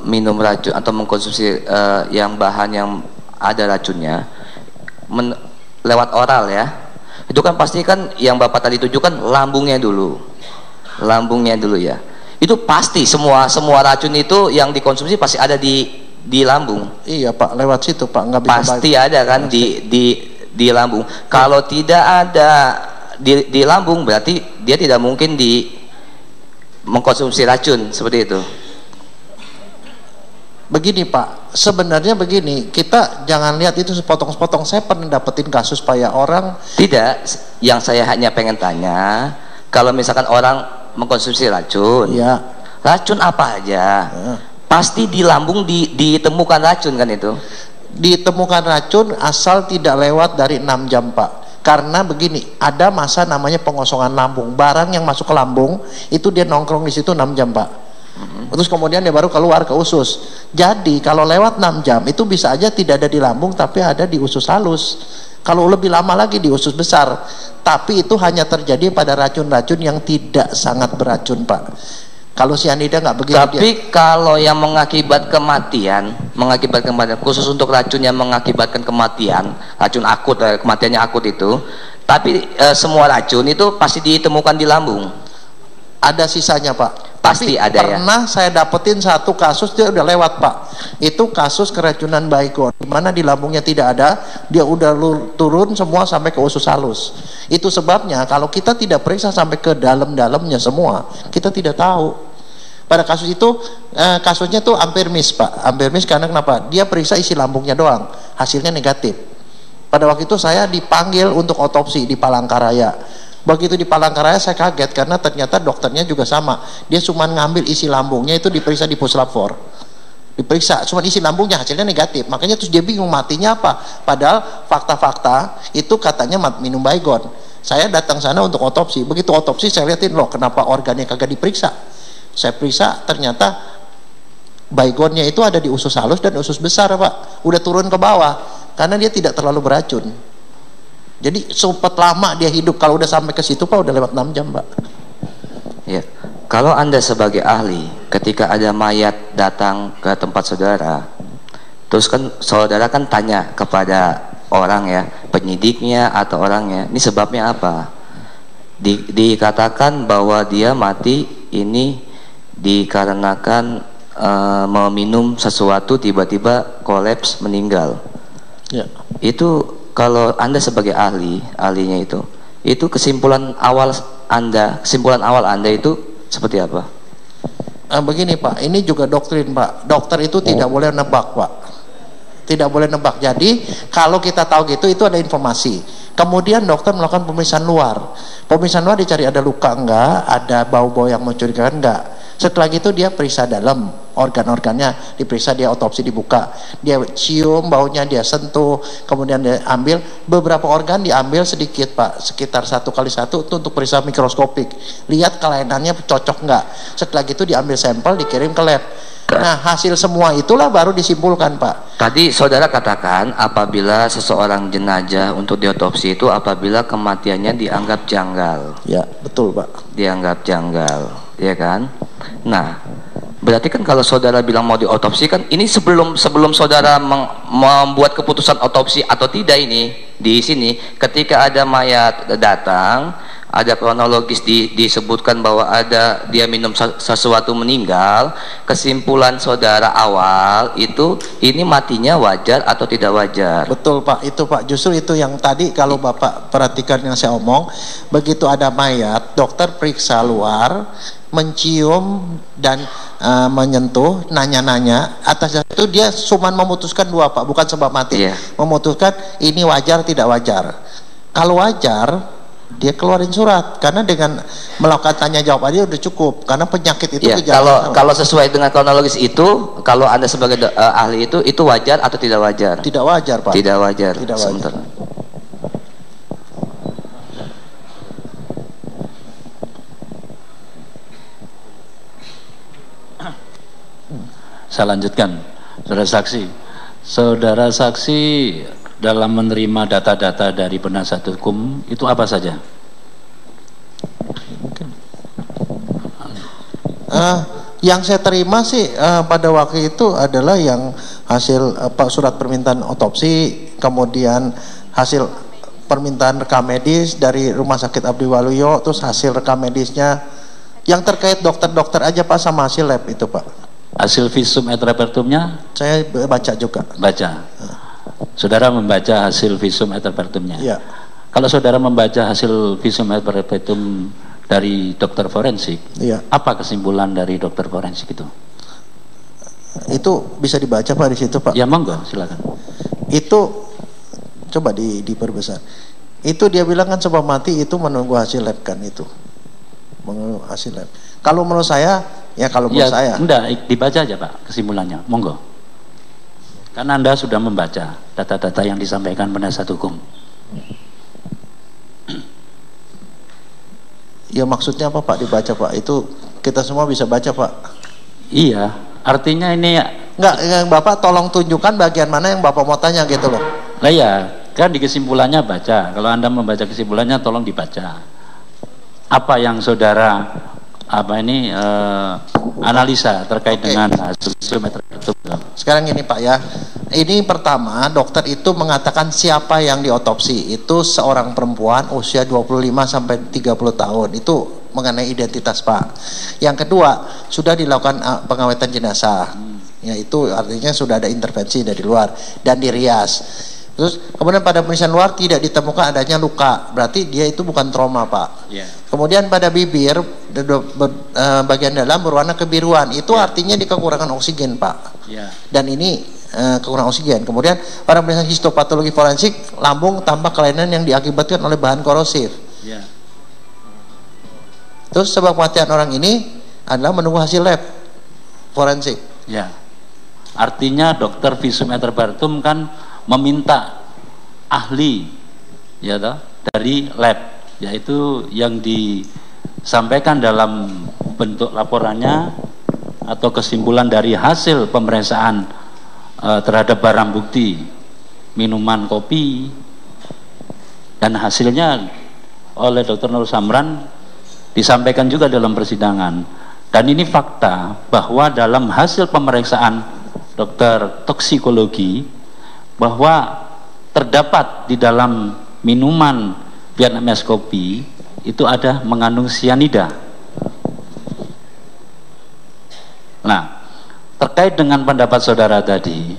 minum racun atau mengkonsumsi yang bahan yang ada racunnya lewat oral ya, itu kan pasti kan yang Bapak tadi tunjukkan lambungnya dulu ya. Itu pasti semua racun itu yang dikonsumsi pasti ada di lambung. Iya Pak, lewat situ Pak, nggak bisa pasti ada kan di lambung. Kalau tidak ada di lambung, berarti dia tidak mungkin mengkonsumsi racun seperti itu. Begini Pak, sebenarnya begini, kita jangan lihat itu sepotong-sepotong. Saya pernah dapetin kasus supaya orang tidak, yang saya hanya pengen tanya, kalau misalkan orang mengkonsumsi racun, ya, racun apa aja, pasti di lambung ditemukan racun kan itu? Ditemukan racun asal tidak lewat dari 6 jam Pak. Karena begini, ada masa namanya pengosongan lambung. Barang yang masuk ke lambung itu dia nongkrong di situ 6 jam Pak. Terus kemudian dia baru keluar ke usus. Jadi kalau lewat 6 jam itu bisa aja tidak ada di lambung tapi ada di usus halus. Kalau lebih lama lagi di usus besar. Tapi itu hanya terjadi pada racun-racun yang tidak sangat beracun Pak. Kalau cyanida nggak begitu. Tapi kalau yang mengakibatkan kematian, khusus untuk racun yang mengakibatkan kematian, racun akut, kematiannya akut itu, tapi semua racun itu pasti ditemukan di lambung. Ada sisanya Pak. Pasti ada ya. Pernah saya dapetin satu kasus dia udah lewat Pak. Itu kasus keracunan baygon, di mana di lambungnya tidak ada, dia udah turun semua sampai ke usus halus. Itu sebabnya kalau kita tidak periksa sampai ke dalam-dalamnya semua, kita tidak tahu. Pada kasus itu kasusnya tuh hampir miss Pak. Hampir miss karena kenapa? Dia periksa isi lambungnya doang, hasilnya negatif. Pada waktu itu saya dipanggil untuk otopsi di Palangkaraya. Begitu di Palangkaraya saya kaget karena ternyata dokternya juga sama. Dia cuma ngambil isi lambungnya itu diperiksa di puslap 4. Diperiksa cuma isi lambungnya hasilnya negatif. Makanya terus dia bingung matinya apa. Padahal fakta-fakta itu katanya minum baygon. Saya datang sana untuk otopsi. Begitu otopsi saya lihatin loh kenapa organnya kagak diperiksa. Saya periksa ternyata baygonnya itu ada di usus halus dan usus besar Pak. Udah turun ke bawah karena dia tidak terlalu beracun. Jadi sempat lama dia hidup. Kalau udah sampai ke situ Pak udah lewat 6 jam Pak. Ya. Kalau Anda sebagai ahli, ketika ada mayat datang ke tempat saudara, terus kan saudara kan tanya kepada orang ya, penyidiknya atau orangnya, ini sebabnya apa? Dikatakan bahwa dia mati ini dikarenakan meminum sesuatu tiba-tiba kolaps meninggal. Ya. Itu kalau Anda sebagai ahlinya itu kesimpulan awal Anda itu seperti apa? Begini Pak, ini juga doktrin Pak. Dokter itu tidak boleh nebak Pak. Tidak boleh nebak. Jadi kalau kita tahu gitu itu ada informasi. Kemudian dokter melakukan pemeriksaan luar. Pemeriksaan luar dicari ada luka enggak, ada bau-bau yang mencurigakan enggak. Setelah itu dia periksa dalam organ-organnya, diperiksa, dia otopsi, dibuka, dia cium baunya, dia sentuh, kemudian dia ambil beberapa organ, diambil sedikit Pak, sekitar 1x1 itu untuk periksa mikroskopik, lihat kelainannya cocok enggak. Setelah itu diambil sampel, dikirim ke lab. Nah hasil semua itulah baru disimpulkan Pak. Tadi saudara katakan apabila seseorang jenazah untuk diotopsi itu apabila kematiannya dianggap janggal. Ya betul Pak. Dianggap janggal, ya kan? Nah, berarti kan kalau saudara bilang mau diotopsi kan ini sebelum saudara membuat keputusan otopsi atau tidak ini di sini ketika ada mayat datang, ada kronologis disebutkan bahwa ada dia minum sesuatu meninggal, kesimpulan saudara awal itu ini matinya wajar atau tidak wajar? Betul Pak, itu Pak, justru itu yang tadi kalau Bapak perhatikan yang saya omong, begitu ada mayat, dokter periksa luar, mencium dan menyentuh, nanya-nanya, atas itu dia cuma memutuskan dua Pak, bukan sebab mati. Memutuskan ini wajar tidak wajar. Kalau wajar dia keluarin surat, karena dengan melakukan tanya jawab aja udah cukup, karena penyakit itu kalau sesuai dengan kronologis itu, kalau Anda sebagai ahli itu wajar atau tidak wajar? Tidak wajar Pak. Tidak wajar. Tidak wajar. Sebentar. Saya lanjutkan, saudara saksi dalam menerima data-data dari penasihat hukum itu apa saja? Yang saya terima sih pada waktu itu adalah yang hasil surat permintaan otopsi, kemudian hasil permintaan rekam medis dari Rumah Sakit Abdi Waluyo, terus hasil rekam medisnya yang terkait dokter-dokter aja Pak, sama hasil lab itu Pak. Hasil visum et repertumnya? Saya baca juga. Baca. Saudara membaca hasil visum et repertumnya? Iya. Kalau saudara membaca hasil visum et perpetuum dari dokter forensik, Iya. apa kesimpulan dari dokter forensik itu? Itu bisa dibaca Pak di situ Pak. Ya monggo, silakan. Itu coba diperbesar. Itu dia bilang kan sebab mati itu menunggu hasil lab kan itu. Menunggu hasil lab. Kalau menurut saya, ya kalau menurut saya. Enggak, dibaca aja Pak kesimpulannya, monggo. Karena Anda sudah membaca data-data yang disampaikan penasihat hukum. Ya maksudnya apa Pak dibaca Pak? Itu kita semua bisa baca Pak. Iya, artinya ini Enggak, Bapak tolong tunjukkan bagian mana yang Bapak mau tanya gitu loh. lah ya, kan di kesimpulannya baca. Kalau Anda membaca kesimpulannya tolong dibaca. Apa yang saudara analisa terkait dengan hasil itu. Sekarang ini Pak ya. Ini pertama dokter itu mengatakan siapa yang diotopsi. Itu seorang perempuan usia 25 sampai 30 tahun. Itu mengenai identitas Pak. Yang kedua, sudah dilakukan pengawetan jenazah. Ya itu artinya sudah ada intervensi dari luar dan dirias. Terus kemudian pada pemeriksaan luar tidak ditemukan adanya luka, berarti dia itu bukan trauma Pak. Yeah. Kemudian pada bibir bagian dalam berwarna kebiruan, itu artinya di kekurangan oksigen Pak. Yeah. Dan ini kekurangan oksigen. Kemudian pada pemeriksaan histopatologi forensik, lambung tanpa kelainan yang diakibatkan oleh bahan korosif. Yeah. Terus sebab kematian orang ini adalah menunggu hasil lab forensik. Ya, artinya dokter visum et repertum kan meminta ahli, ya toh, dari lab, yaitu yang disampaikan dalam bentuk laporannya atau kesimpulan dari hasil pemeriksaan terhadap barang bukti minuman kopi, dan hasilnya oleh Dr. Nur Samran disampaikan juga dalam persidangan. Dan ini fakta bahwa dalam hasil pemeriksaan dokter toksikologi bahwa terdapat di dalam minuman Vietnamese kopi itu ada mengandung sianida. Nah, terkait dengan pendapat saudara tadi,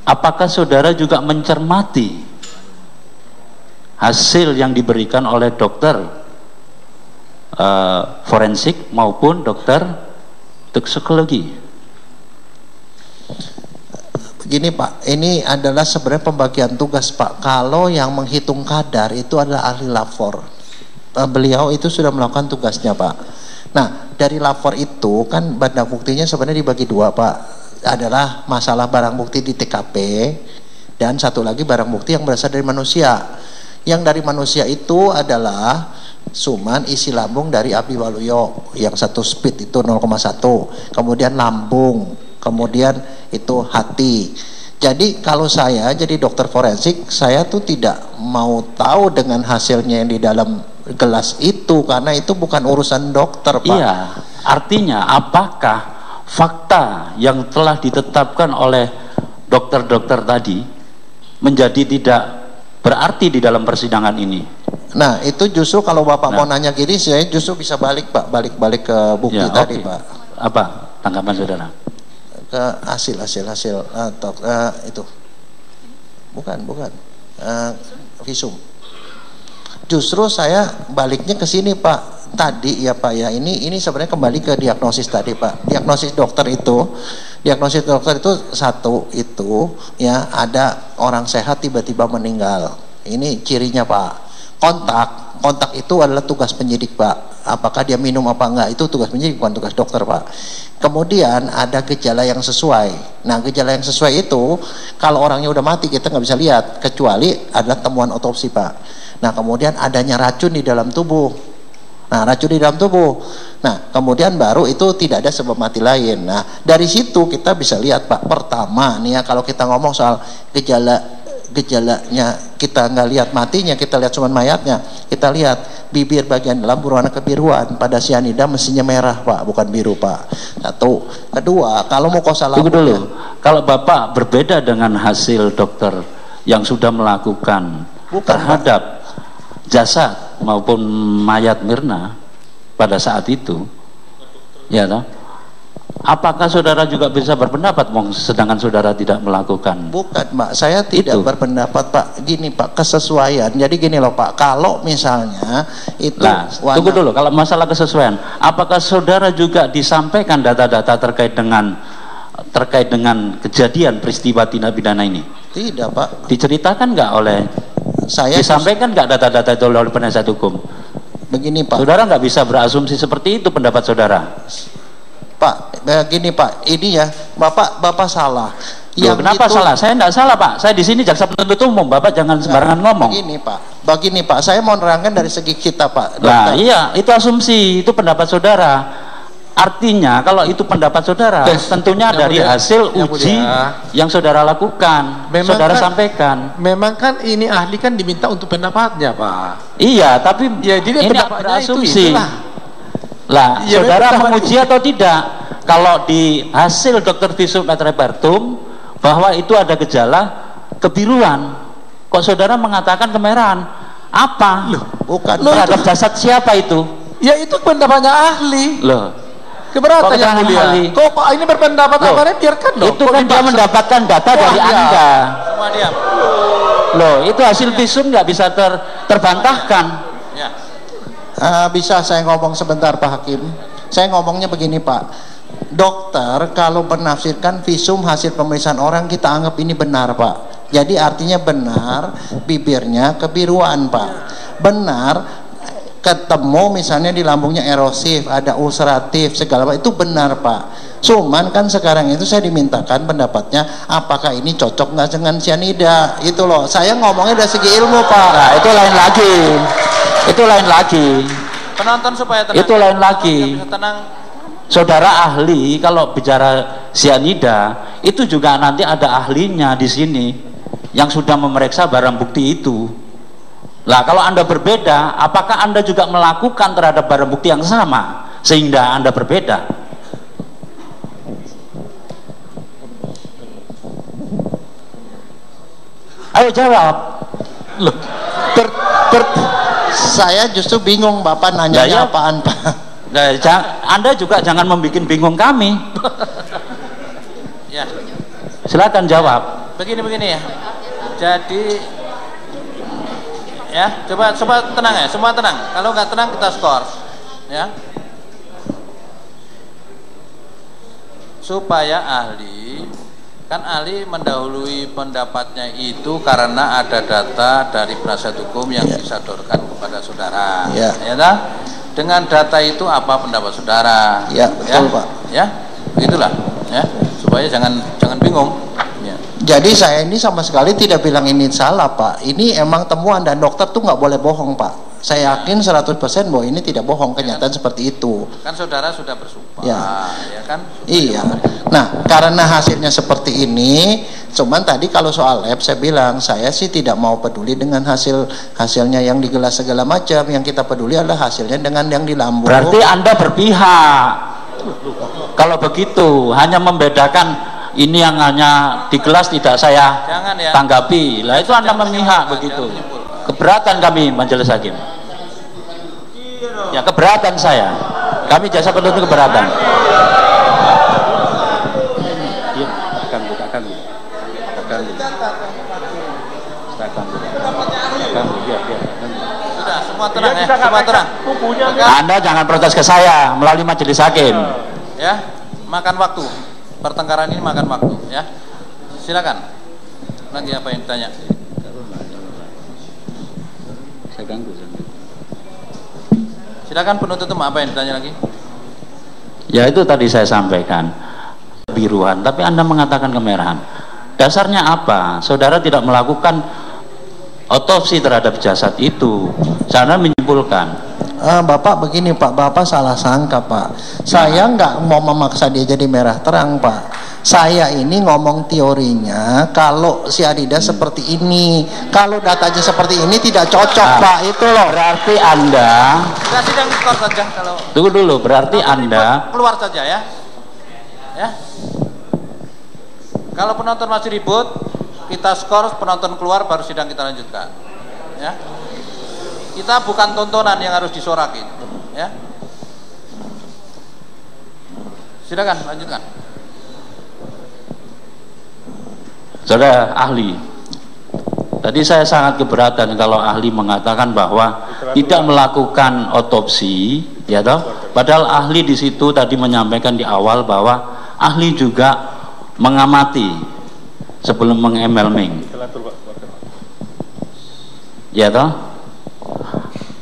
apakah saudara juga mencermati hasil yang diberikan oleh dokter forensik maupun dokter toksikologi? Begini Pak, ini adalah sebenarnya pembagian tugas Pak. Kalau yang menghitung kadar itu adalah ahli lapor. Beliau itu sudah melakukan tugasnya Pak. Nah, dari lapor itu kan barang buktinya sebenarnya dibagi dua Pak. Adalah masalah barang bukti di TKP dan satu lagi barang bukti yang berasal dari manusia. Yang dari manusia itu adalah suman isi lambung dari Abdi Waluyo yang satu speed itu 0,1, kemudian lambung, kemudian itu hati. Jadi kalau saya jadi dokter forensik, saya tuh tidak mau tahu dengan hasilnya yang di dalam gelas itu, karena itu bukan urusan dokter Pak. Iya, artinya apakah fakta yang telah ditetapkan oleh dokter-dokter tadi menjadi tidak berarti di dalam persidangan ini? Nah itu justru kalau Bapak mau nanya gini, saya justru bisa balik Pak, balik ke bukti ya, tadi okay. Pak. Apa tanggapan saudara? Ke hasil itu bukan visum. Justru saya baliknya ke sini Pak. Tadi ya Pak ya, ini sebenarnya kembali ke diagnosis tadi Pak. Diagnosis dokter itu satu itu ya, ada orang sehat tiba-tiba meninggal. Ini cirinya Pak. Kontak itu adalah tugas penyidik Pak. Apakah dia minum apa enggak, itu tugas penyidik, bukan tugas dokter Pak. Kemudian ada gejala yang sesuai. Nah gejala yang sesuai itu kalau orangnya udah mati kita nggak bisa lihat, kecuali adalah temuan otopsi Pak. Nah kemudian adanya racun di dalam tubuh. Nah kemudian baru itu tidak ada sebab mati lain. Nah dari situ kita bisa lihat Pak. Pertama nih ya, kalau kita ngomong soal gejalanya kita nggak lihat matinya, kita lihat cuma mayatnya. Kita lihat bibir bagian dalam berwarna kebiruan, pada sianida mestinya merah Pak, bukan biru Pak. Satu. Kedua, kalau mau kosa Tunggu dulu, kalau Bapak berbeda dengan hasil dokter yang sudah melakukan terhadap jasad maupun mayat Mirna pada saat itu, ya toh, Apakah saudara juga bisa berpendapat, sedangkan saudara tidak melakukan? Bukan, Pak. Saya tidak berpendapat, Pak. Gini, Pak, kesesuaian. Jadi gini loh, Pak. Kalau misalnya itu... Nah, tunggu dulu. Kalau masalah kesesuaian, apakah saudara juga disampaikan data-data terkait dengan kejadian peristiwa tindak pidana ini? Tidak, Pak. Diceritakan nggak oleh... disampaikan nggak data-data itu oleh penasihat hukum? Begini, Pak. Saudara nggak bisa berasumsi seperti itu pendapat saudara. Pak, begini Pak, ini ya, Bapak salah. Loh, kenapa salah? Saya tidak salah, Pak. Saya di sini jaksa penuntut umum. Bapak jangan sembarangan ngomong. Begini Pak, saya mau nerangkan dari segi kita, Pak. Nah, iya, itu asumsi, itu pendapat saudara. Artinya kalau itu pendapat saudara, tentunya dari hasil uji yang saudara lakukan, saudara sampaikan. Memang kan ini ahli kan diminta untuk pendapatnya, Pak. Iya, tapi ya, ini berasumsi. Lah, ya, saudara menguji atau tidak? Kalau di hasil dokter visum et repertum bahwa itu ada gejala kebiruan, kok saudara mengatakan kemerahan? Apa? Loh, bukan. Terhadap jasad siapa itu? Ya itu pendapatnya ahli. Loh, keberatan yang mulia. Kok Pak ini berpendapat apa? Biarkan dong. Itu kan dia mendapatkan data dari Anda. Semua diam. Loh, itu hasil visum nggak bisa terbantahkan. Ya. Bisa saya ngomong sebentar, Pak Hakim? Saya ngomongnya begini, Pak. Dokter kalau menafsirkan visum hasil pemeriksaan orang, kita anggap ini benar, Pak. Jadi artinya benar, bibirnya kebiruan, Pak. Benar, ketemu misalnya di lambungnya erosif, ada ulceratif, segala macam, itu benar, Pak. Cuman kan sekarang itu saya dimintakan pendapatnya, apakah ini cocok nggak dengan cyanida? Itu loh, saya ngomongnya dari segi ilmu, Pak. Nah, itu lain lagi. Itu lain lagi. Penonton supaya tenang. Itu lain lagi. Tenang. Saudara ahli kalau bicara cyanida itu juga nanti ada ahlinya di sini yang sudah memeriksa barang bukti itu. Lah kalau Anda berbeda, apakah Anda juga melakukan terhadap barang bukti yang sama sehingga Anda berbeda? Ayo jawab. Loh, saya justru bingung Bapak nanyanya apaan, Pak. Nah, Anda juga jangan membuat bingung kami. Ya. Silakan jawab. Begini ya. Jadi ya, coba tenang ya, semua tenang. Kalau nggak tenang kita skor. Ya. Supaya kan ahli mendahului pendapatnya itu karena ada data dari penasihat hukum yang disodorkan kepada saudara. Ya kan? Dengan data itu apa pendapat saudara? Ya, betul, Pak. Ya, begitulah. Ya, supaya jangan bingung. Ya. Jadi saya ini sama sekali tidak bilang ini salah, Pak. Ini emang temuan dan dokter tuh nggak boleh bohong, Pak. Saya yakin 100% bahwa ini tidak bohong, kenyataan seperti itu. Kan saudara sudah bersumpah, ya kan? Iya. Nah, karena hasilnya seperti ini, cuman tadi kalau soal lab saya bilang saya sih tidak mau peduli dengan hasilnya yang di gelas segala macam. Yang kita peduli adalah hasilnya dengan yang di lambung. Berarti Anda berpihak. Kalau begitu, hanya membedakan ini yang hanya di gelas tidak saya tanggapi. Lah itu Anda memihak begitu. Keberatan kami majelis hakim. Ya keberatan saya. Kami jaksa penuntut keberatan. Sudah, semua tenang ya, semua tenang. Anda jangan protes ke saya melalui majelis hakim. Ya, makan waktu. Pertengkaran ini makan waktu, ya. Silakan. Lagi apa yang ditanya? Saya ganggu. Silakan penuntut umum, apa yang ditanya lagi? Ya itu tadi saya sampaikan biruan, tapi Anda mengatakan kemerahan. Dasarnya apa? Saudara tidak melakukan otopsi terhadap jasad itu. Saudara menyimpulkan. Bapak begini, Pak, Bapak salah sangka, Pak. Saya nggak mau memaksa dia jadi merah terang, Pak. Saya ini ngomong teorinya, kalau cyanida seperti ini, kalau datanya seperti ini tidak cocok, Pak. Itu loh. Berarti Anda. Kita sidang skor saja kalau. Tunggu dulu, berarti Anda keluar saja ya. Ya. Kalau penonton masih ribut, kita skor, penonton keluar, baru sidang kita lanjutkan. Ya. Kita bukan tontonan yang harus disorakin. Ya. Silakan lanjutkan. Saudara ahli, tadi saya sangat keberatan kalau ahli mengatakan bahwa tidak melakukan otopsi, ya toh. Padahal ahli di situ tadi menyampaikan di awal bahwa ahli juga mengamati sebelum mengemelming, ya toh.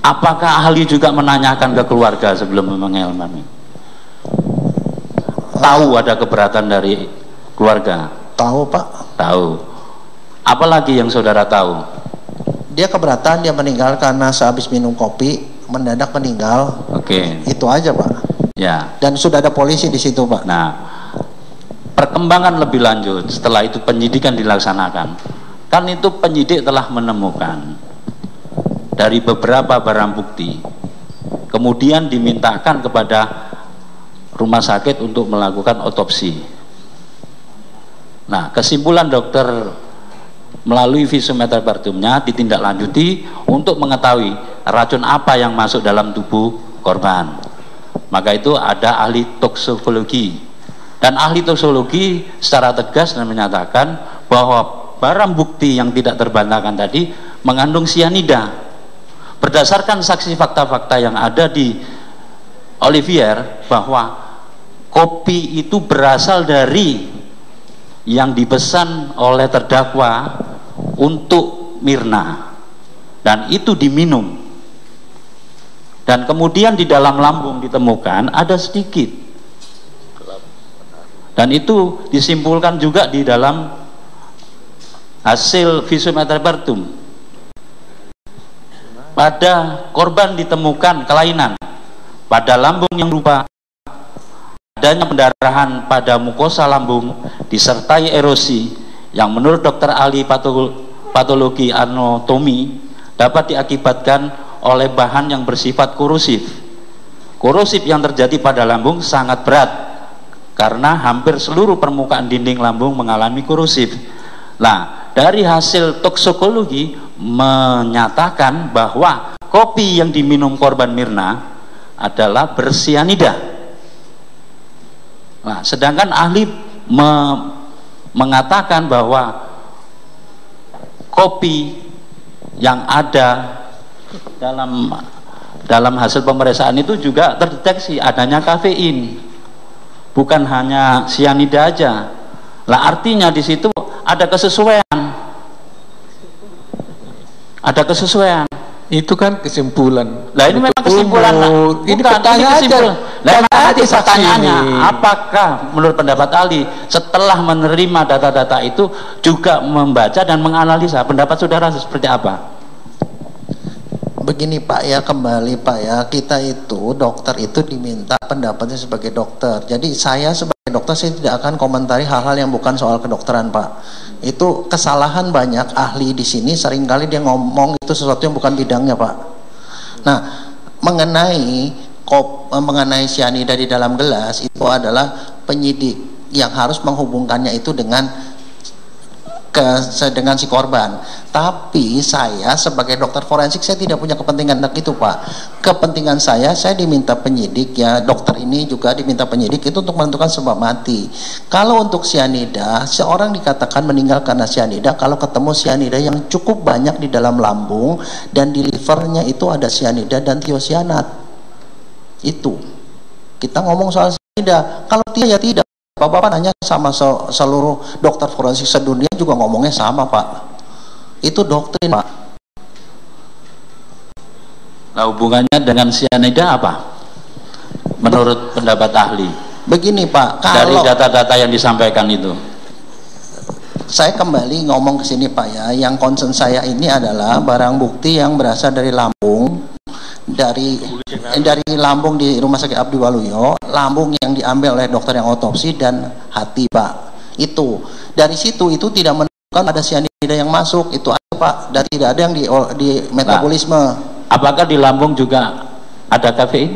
Apakah ahli juga menanyakan ke keluarga sebelum mengemelming? Tahu ada keberatan dari keluarga? Tahu Pak. Tahu. Apalagi yang saudara tahu? Dia keberatan, dia meninggal karena sehabis minum kopi mendadak meninggal. Oke. Itu aja Pak. Ya. Dan sudah ada polisi di situ Pak. Nah, perkembangan lebih lanjut setelah itu penyidikan dilaksanakan. Kan itu penyidik telah menemukan dari beberapa barang bukti. Kemudian dimintakan kepada rumah sakit untuk melakukan otopsi. Nah, kesimpulan dokter melalui visum et repertumnya ditindaklanjuti untuk mengetahui racun apa yang masuk dalam tubuh korban. Maka itu ada ahli toksikologi, dan ahli toksikologi secara tegas dan menyatakan bahwa barang bukti yang tidak terbantahkan tadi mengandung sianida. Berdasarkan saksi fakta-fakta yang ada di Olivier, bahwa kopi itu berasal dari yang dipesan oleh terdakwa untuk Mirna, dan itu diminum, dan kemudian di dalam lambung ditemukan ada sedikit, dan itu disimpulkan juga di dalam hasil visum et repertum. Pada korban ditemukan kelainan pada lambung yang rupa adanya pendarahan pada mukosa lambung disertai erosi yang menurut dokter ahli patologi anatomi dapat diakibatkan oleh bahan yang bersifat korosif. Korosif yang terjadi pada lambung sangat berat karena hampir seluruh permukaan dinding lambung mengalami korosif. Nah, dari hasil toksikologi menyatakan bahwa kopi yang diminum korban Mirna adalah bersianida. Nah, sedangkan ahli mengatakan bahwa kopi yang ada dalam hasil pemeriksaan itu juga terdeteksi adanya kafein, bukan hanya sianida aja. Lah, artinya di situ ada kesesuaian. Ada kesesuaian. Itu kan kesimpulan. Lah, ini memang kesimpulan. Ini pertanyaan aja. Lah, nanti pertanyaannya, apakah menurut pendapat ahli setelah menerima data-data itu juga membaca dan menganalisa, pendapat saudara seperti apa? Begini Pak ya, kembali Pak ya, kita itu dokter itu diminta pendapatnya sebagai dokter. Jadi saya sebagai dokter saya tidak akan komentari hal-hal yang bukan soal kedokteran Pak. Itu kesalahan banyak ahli di sini, seringkali dia ngomong itu sesuatu yang bukan bidangnya Pak. Nah, mengenai sianida di dalam gelas itu adalah penyidik yang harus menghubungkannya itu dengan si korban. Tapi saya sebagai dokter forensik saya tidak punya kepentingan itu Pak. Kepentingan saya diminta penyidik ya, dokter ini juga diminta penyidik itu untuk menentukan sebab mati. Kalau untuk sianida, seorang dikatakan meninggal karena sianida kalau ketemu sianida yang cukup banyak di dalam lambung dan di livernya itu ada sianida dan tiosianat. Itu kita ngomong soal sianida. Kalau tidak ya tidak. Bapak nanya sama seluruh dokter forensik sedunia juga ngomongnya sama Pak. Itu doktrin Pak. Nah, hubungannya dengan sianida apa? Menurut pendapat ahli. Begini Pak, dari data-data yang disampaikan itu. Saya kembali ngomong ke sini Pak ya. Yang concern saya ini adalah barang bukti yang berasal dari lambung. Dari lambung di Rumah Sakit Abdi Waluyo, lambung yang diambil oleh dokter yang otopsi dan hati Pak. Itu dari situ itu tidak menunjukkan ada sianida yang masuk, itu aja Pak. Dan tidak ada yang di metabolisme. Nah, apakah di lambung juga ada kafein?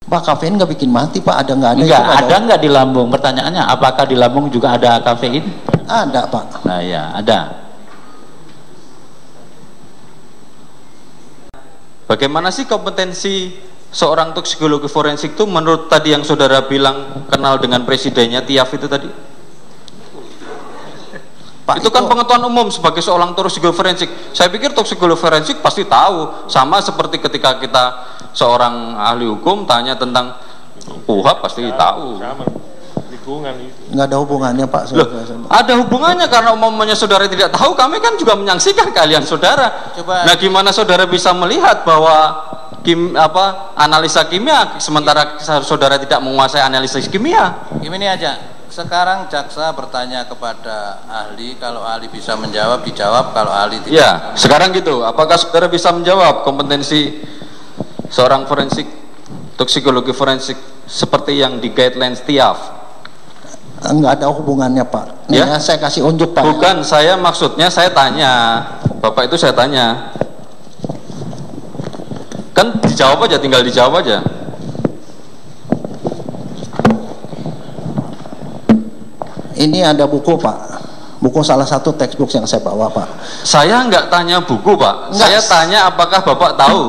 Pak, kafein nggak bikin mati Pak, ada nggak ada? Enggak, ada nggak di lambung? Pertanyaannya, apakah di lambung juga ada kafein? Ada Pak. Nah ya, ada. Bagaimana sih kompetensi seorang toksikologi forensik itu menurut tadi yang saudara bilang kenal dengan presidennya Tiaf itu tadi? Pak, itu kan pengetahuan umum sebagai seorang toksikologi forensik. Saya pikir toksikologi forensik pasti tahu, sama seperti ketika kita seorang ahli hukum tanya tentang KUHP pasti tahu. Nggak ada hubungannya Pak. Loh, ada hubungannya karena umumnya saudara tidak tahu, kami kan juga menyaksikan keahlian saudara. Nah, gimana saudara bisa melihat bahwa analisa kimia sementara saudara tidak menguasai analisis kimia? Ini aja. Sekarang jaksa bertanya kepada ahli, kalau ahli bisa menjawab dijawab, kalau ahli tidak. Ya, sekarang gitu. Apakah saudara bisa menjawab kompetensi seorang forensik, toksikologi forensik seperti yang di guidelines Tiaf? Enggak ada hubungannya Pak. Nih, ya? Saya kasih unjuk Pak. Bukan, saya maksudnya saya tanya. Bapak itu saya tanya. Kan dijawab aja, tinggal dijawab aja. Ini ada buku Pak. Buku salah satu textbook yang saya bawa Pak. Saya nggak tanya buku Pak. Enggak. Saya tanya apakah Bapak tahu.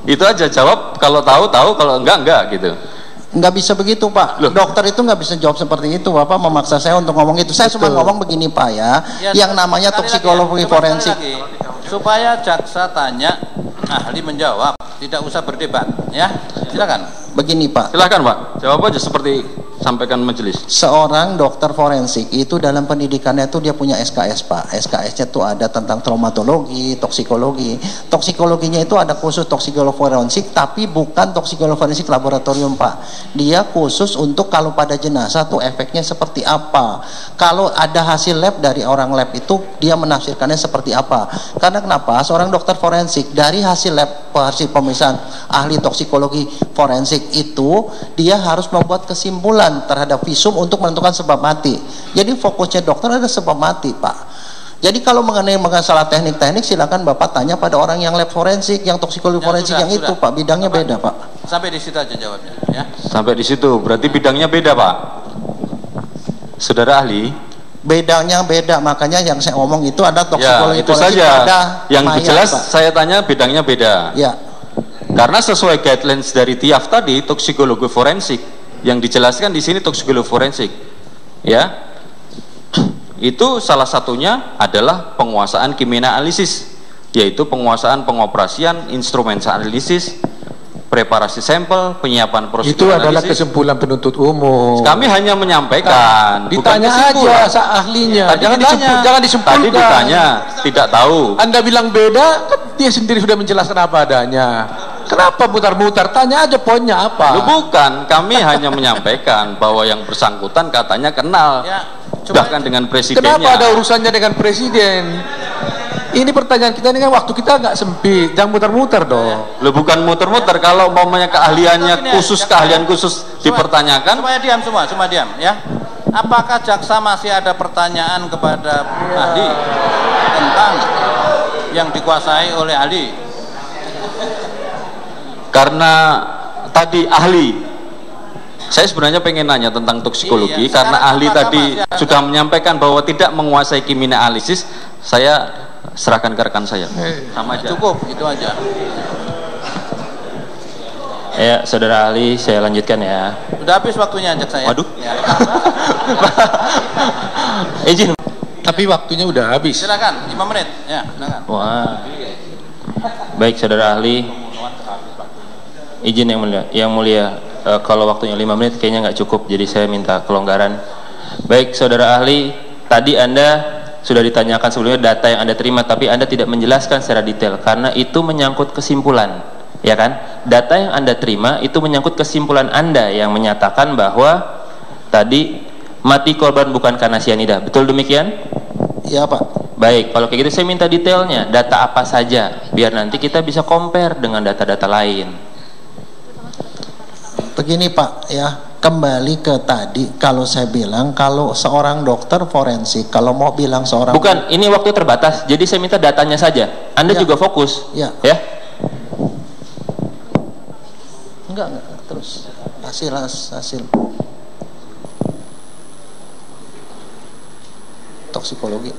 Itu aja, jawab kalau tahu, kalau enggak gitu. Nggak bisa begitu Pak. Loh. Dokter itu nggak bisa jawab seperti itu. Bapak memaksa saya untuk ngomong itu. Saya cuma ngomong begini Pak ya, yang namanya toksikologi forensik. Supaya jaksa tanya, ahli menjawab, tidak usah berdebat ya. Silakan. Begini Pak. Silakan Pak. Jawab aja seperti sampaikan majelis. Seorang dokter forensik itu dalam pendidikannya itu dia punya SKS Pak. SKS-nya itu ada tentang traumatologi, toksikologi. Toksikologinya itu ada khusus toksikologi forensik, tapi bukan toksikologi forensik laboratorium Pak. Dia khusus untuk kalau pada jenazah tuh efeknya seperti apa. Kalau ada hasil lab dari orang lab itu dia menafsirkannya seperti apa. Karena kenapa? Seorang dokter forensik dari hasil lab, hasil pemeriksaan ahli toksikologi forensik itu dia harus membuat kesimpulan terhadap visum untuk menentukan sebab mati. Jadi fokusnya dokter ada sebab mati Pak. Jadi kalau mengenai masalah teknik-teknik silakan Bapak tanya pada orang yang lab forensik, yang toksikologi forensik yang itu Pak, bidangnya beda Pak. Sampai di situ aja jawabnya ya. Sampai di situ, berarti bidangnya beda Pak. Saudara ahli, bedanya beda, makanya yang saya ngomong itu ada toksikologi ya, itu forensik saja. ada Yang mayat, jelas Pak. Saya tanya bidangnya beda. Ya. Karena sesuai guidelines dari Tiaf tadi, toksikologi forensik yang dijelaskan di sini toksikologi forensik, ya, itu salah satunya adalah penguasaan kimia analisis, yaitu penguasaan pengoperasian instrumen analisis, preparasi sampel, penyiapan prosedur itu analisis. adalah kesimpulan penuntut umum. Kami hanya menyampaikan, ditanya aja ahlinya. Tadi Jangan disimpulkan. Tadi ditanya, tidak tahu. Anda bilang beda, kan dia sendiri sudah menjelaskan apa adanya. Kenapa mutar-mutar? Tanya aja poinnya apa. Lu bukan, kami hanya menyampaikan bahwa yang bersangkutan katanya kenal, ya, bahkan dengan presidennya. Kenapa ada urusannya dengan presiden? Ini pertanyaan kita, ini kan waktu kita nggak sempit, jangan muter-muter dong. Lu bukan muter-muter, kalau umpamanya keahliannya khusus, keahlian khusus dipertanyakan. Supaya diam semua diam ya. Apakah jaksa masih ada pertanyaan kepada ahli tentang yang dikuasai oleh ahli? Karena tadi ahli, saya sebenarnya pengen nanya tentang toksikologi, karena ahli tadi sudah menyampaikan bahwa tidak menguasai kimia analisis. Saya serahkan ke rekan saya. Sama aja. Cukup, itu aja. Ya, saudara ahli, saya lanjutkan ya. Udah habis waktunya ajak saya. Waduh. Ya. Izin. Tapi waktunya udah habis. Silakan, 5 menit. Ya, silakan. Wah. Baik, saudara ahli. Izin yang mulia, kalau waktunya 5 menit kayaknya nggak cukup, jadi saya minta kelonggaran. Baik, saudara ahli, tadi Anda sudah ditanyakan sebelumnya data yang Anda terima, tapi Anda tidak menjelaskan secara detail karena itu menyangkut kesimpulan, ya kan? Data yang Anda terima itu menyangkut kesimpulan Anda yang menyatakan bahwa tadi mati korban bukan karena sianida. Betul demikian? Iya Pak. Baik, kalau kayak gitu saya minta detailnya, data apa saja, biar nanti kita bisa compare dengan data-data lain. Begini Pak ya, kembali ke tadi, kalau saya bilang kalau seorang dokter forensik kalau mau bilang seorang, bukan, ini waktu terbatas, jadi saya minta datanya saja. Anda ya, juga fokus ya. Enggak terus hasil toksikologi.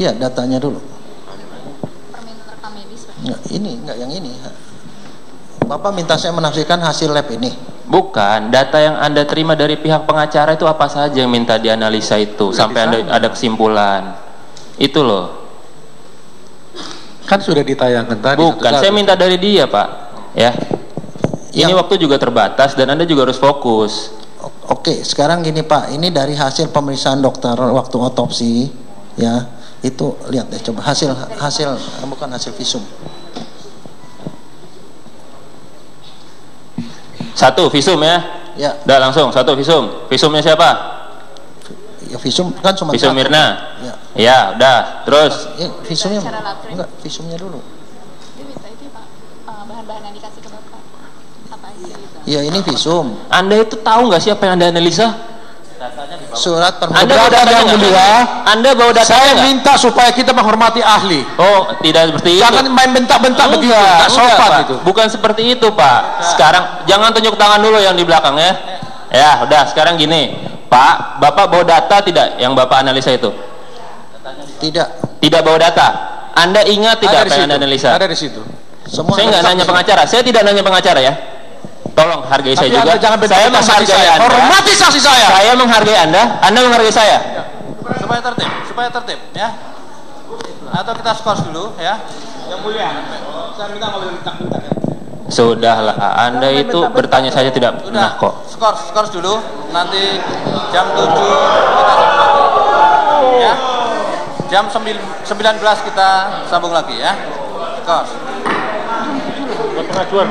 Iya, datanya dulu. Permintaan rekam medis, Pak. Enggak yang ini. Bapak minta saya menafsirkan hasil lab ini. Bukan, data yang Anda terima dari pihak pengacara itu apa saja yang minta dianalisa itu sampai Anda ada kesimpulan. Itu loh. Kan sudah ditayangkan tadi. Bukan, saya minta dari dia, Pak. Ya. Ini waktu juga terbatas dan Anda juga harus fokus. Oke, sekarang gini Pak, ini dari hasil pemeriksaan dokter waktu otopsi, ya, itu lihat deh, coba hasil bukan hasil visum. Satu visum ya? Ya. Udah langsung satu visum. Visumnya siapa? Ya visum kan cuma visum Mirna. Ya. Ya, udah. Terus? Ya, visumnya enggak, visumnya dulu. Dia minta itu Pak, bahan-bahan yang dikasih ke Bapak. Apa aja gitu. Ya ini visum. Anda itu tahu nggak sih apa yang Anda analisa? Surat permohonan. Anda bawa datanya nggak? Anda bawa datanya Saya nggak? minta supaya kita menghormati ahli. Oh, tidak seperti itu. Jangan main bentak-bentak begitu, tak sopan itu. Bukan seperti itu, Pak. Sekarang jangan tunjuk tangan dulu yang di belakang ya. Ya, udah. Sekarang gini, Pak, Bapak bawa data tidak yang Bapak analisa itu? Tidak. Tidak bawa data. Anda ingat tidak apa yang Anda analisa? Ada di situ. Semua saya nggak nanya pengacara. Saya tidak nanya pengacara ya. Tolong hargai saya juga. Saya menghargai Anda. Hormati saksi saya. Saya menghargai Anda menghargai saya. Supaya tertib ya. Atau kita skor dulu ya. Yang mulia. Saya minta nggak boleh minta-minta ya. Sudahlah, Anda itu bertanya saja tidak pernah kok. Skor dulu. Nanti jam 7 kita sambung lagi. Ya. Jam 19 kita sambung lagi ya. Skor. Pengajuan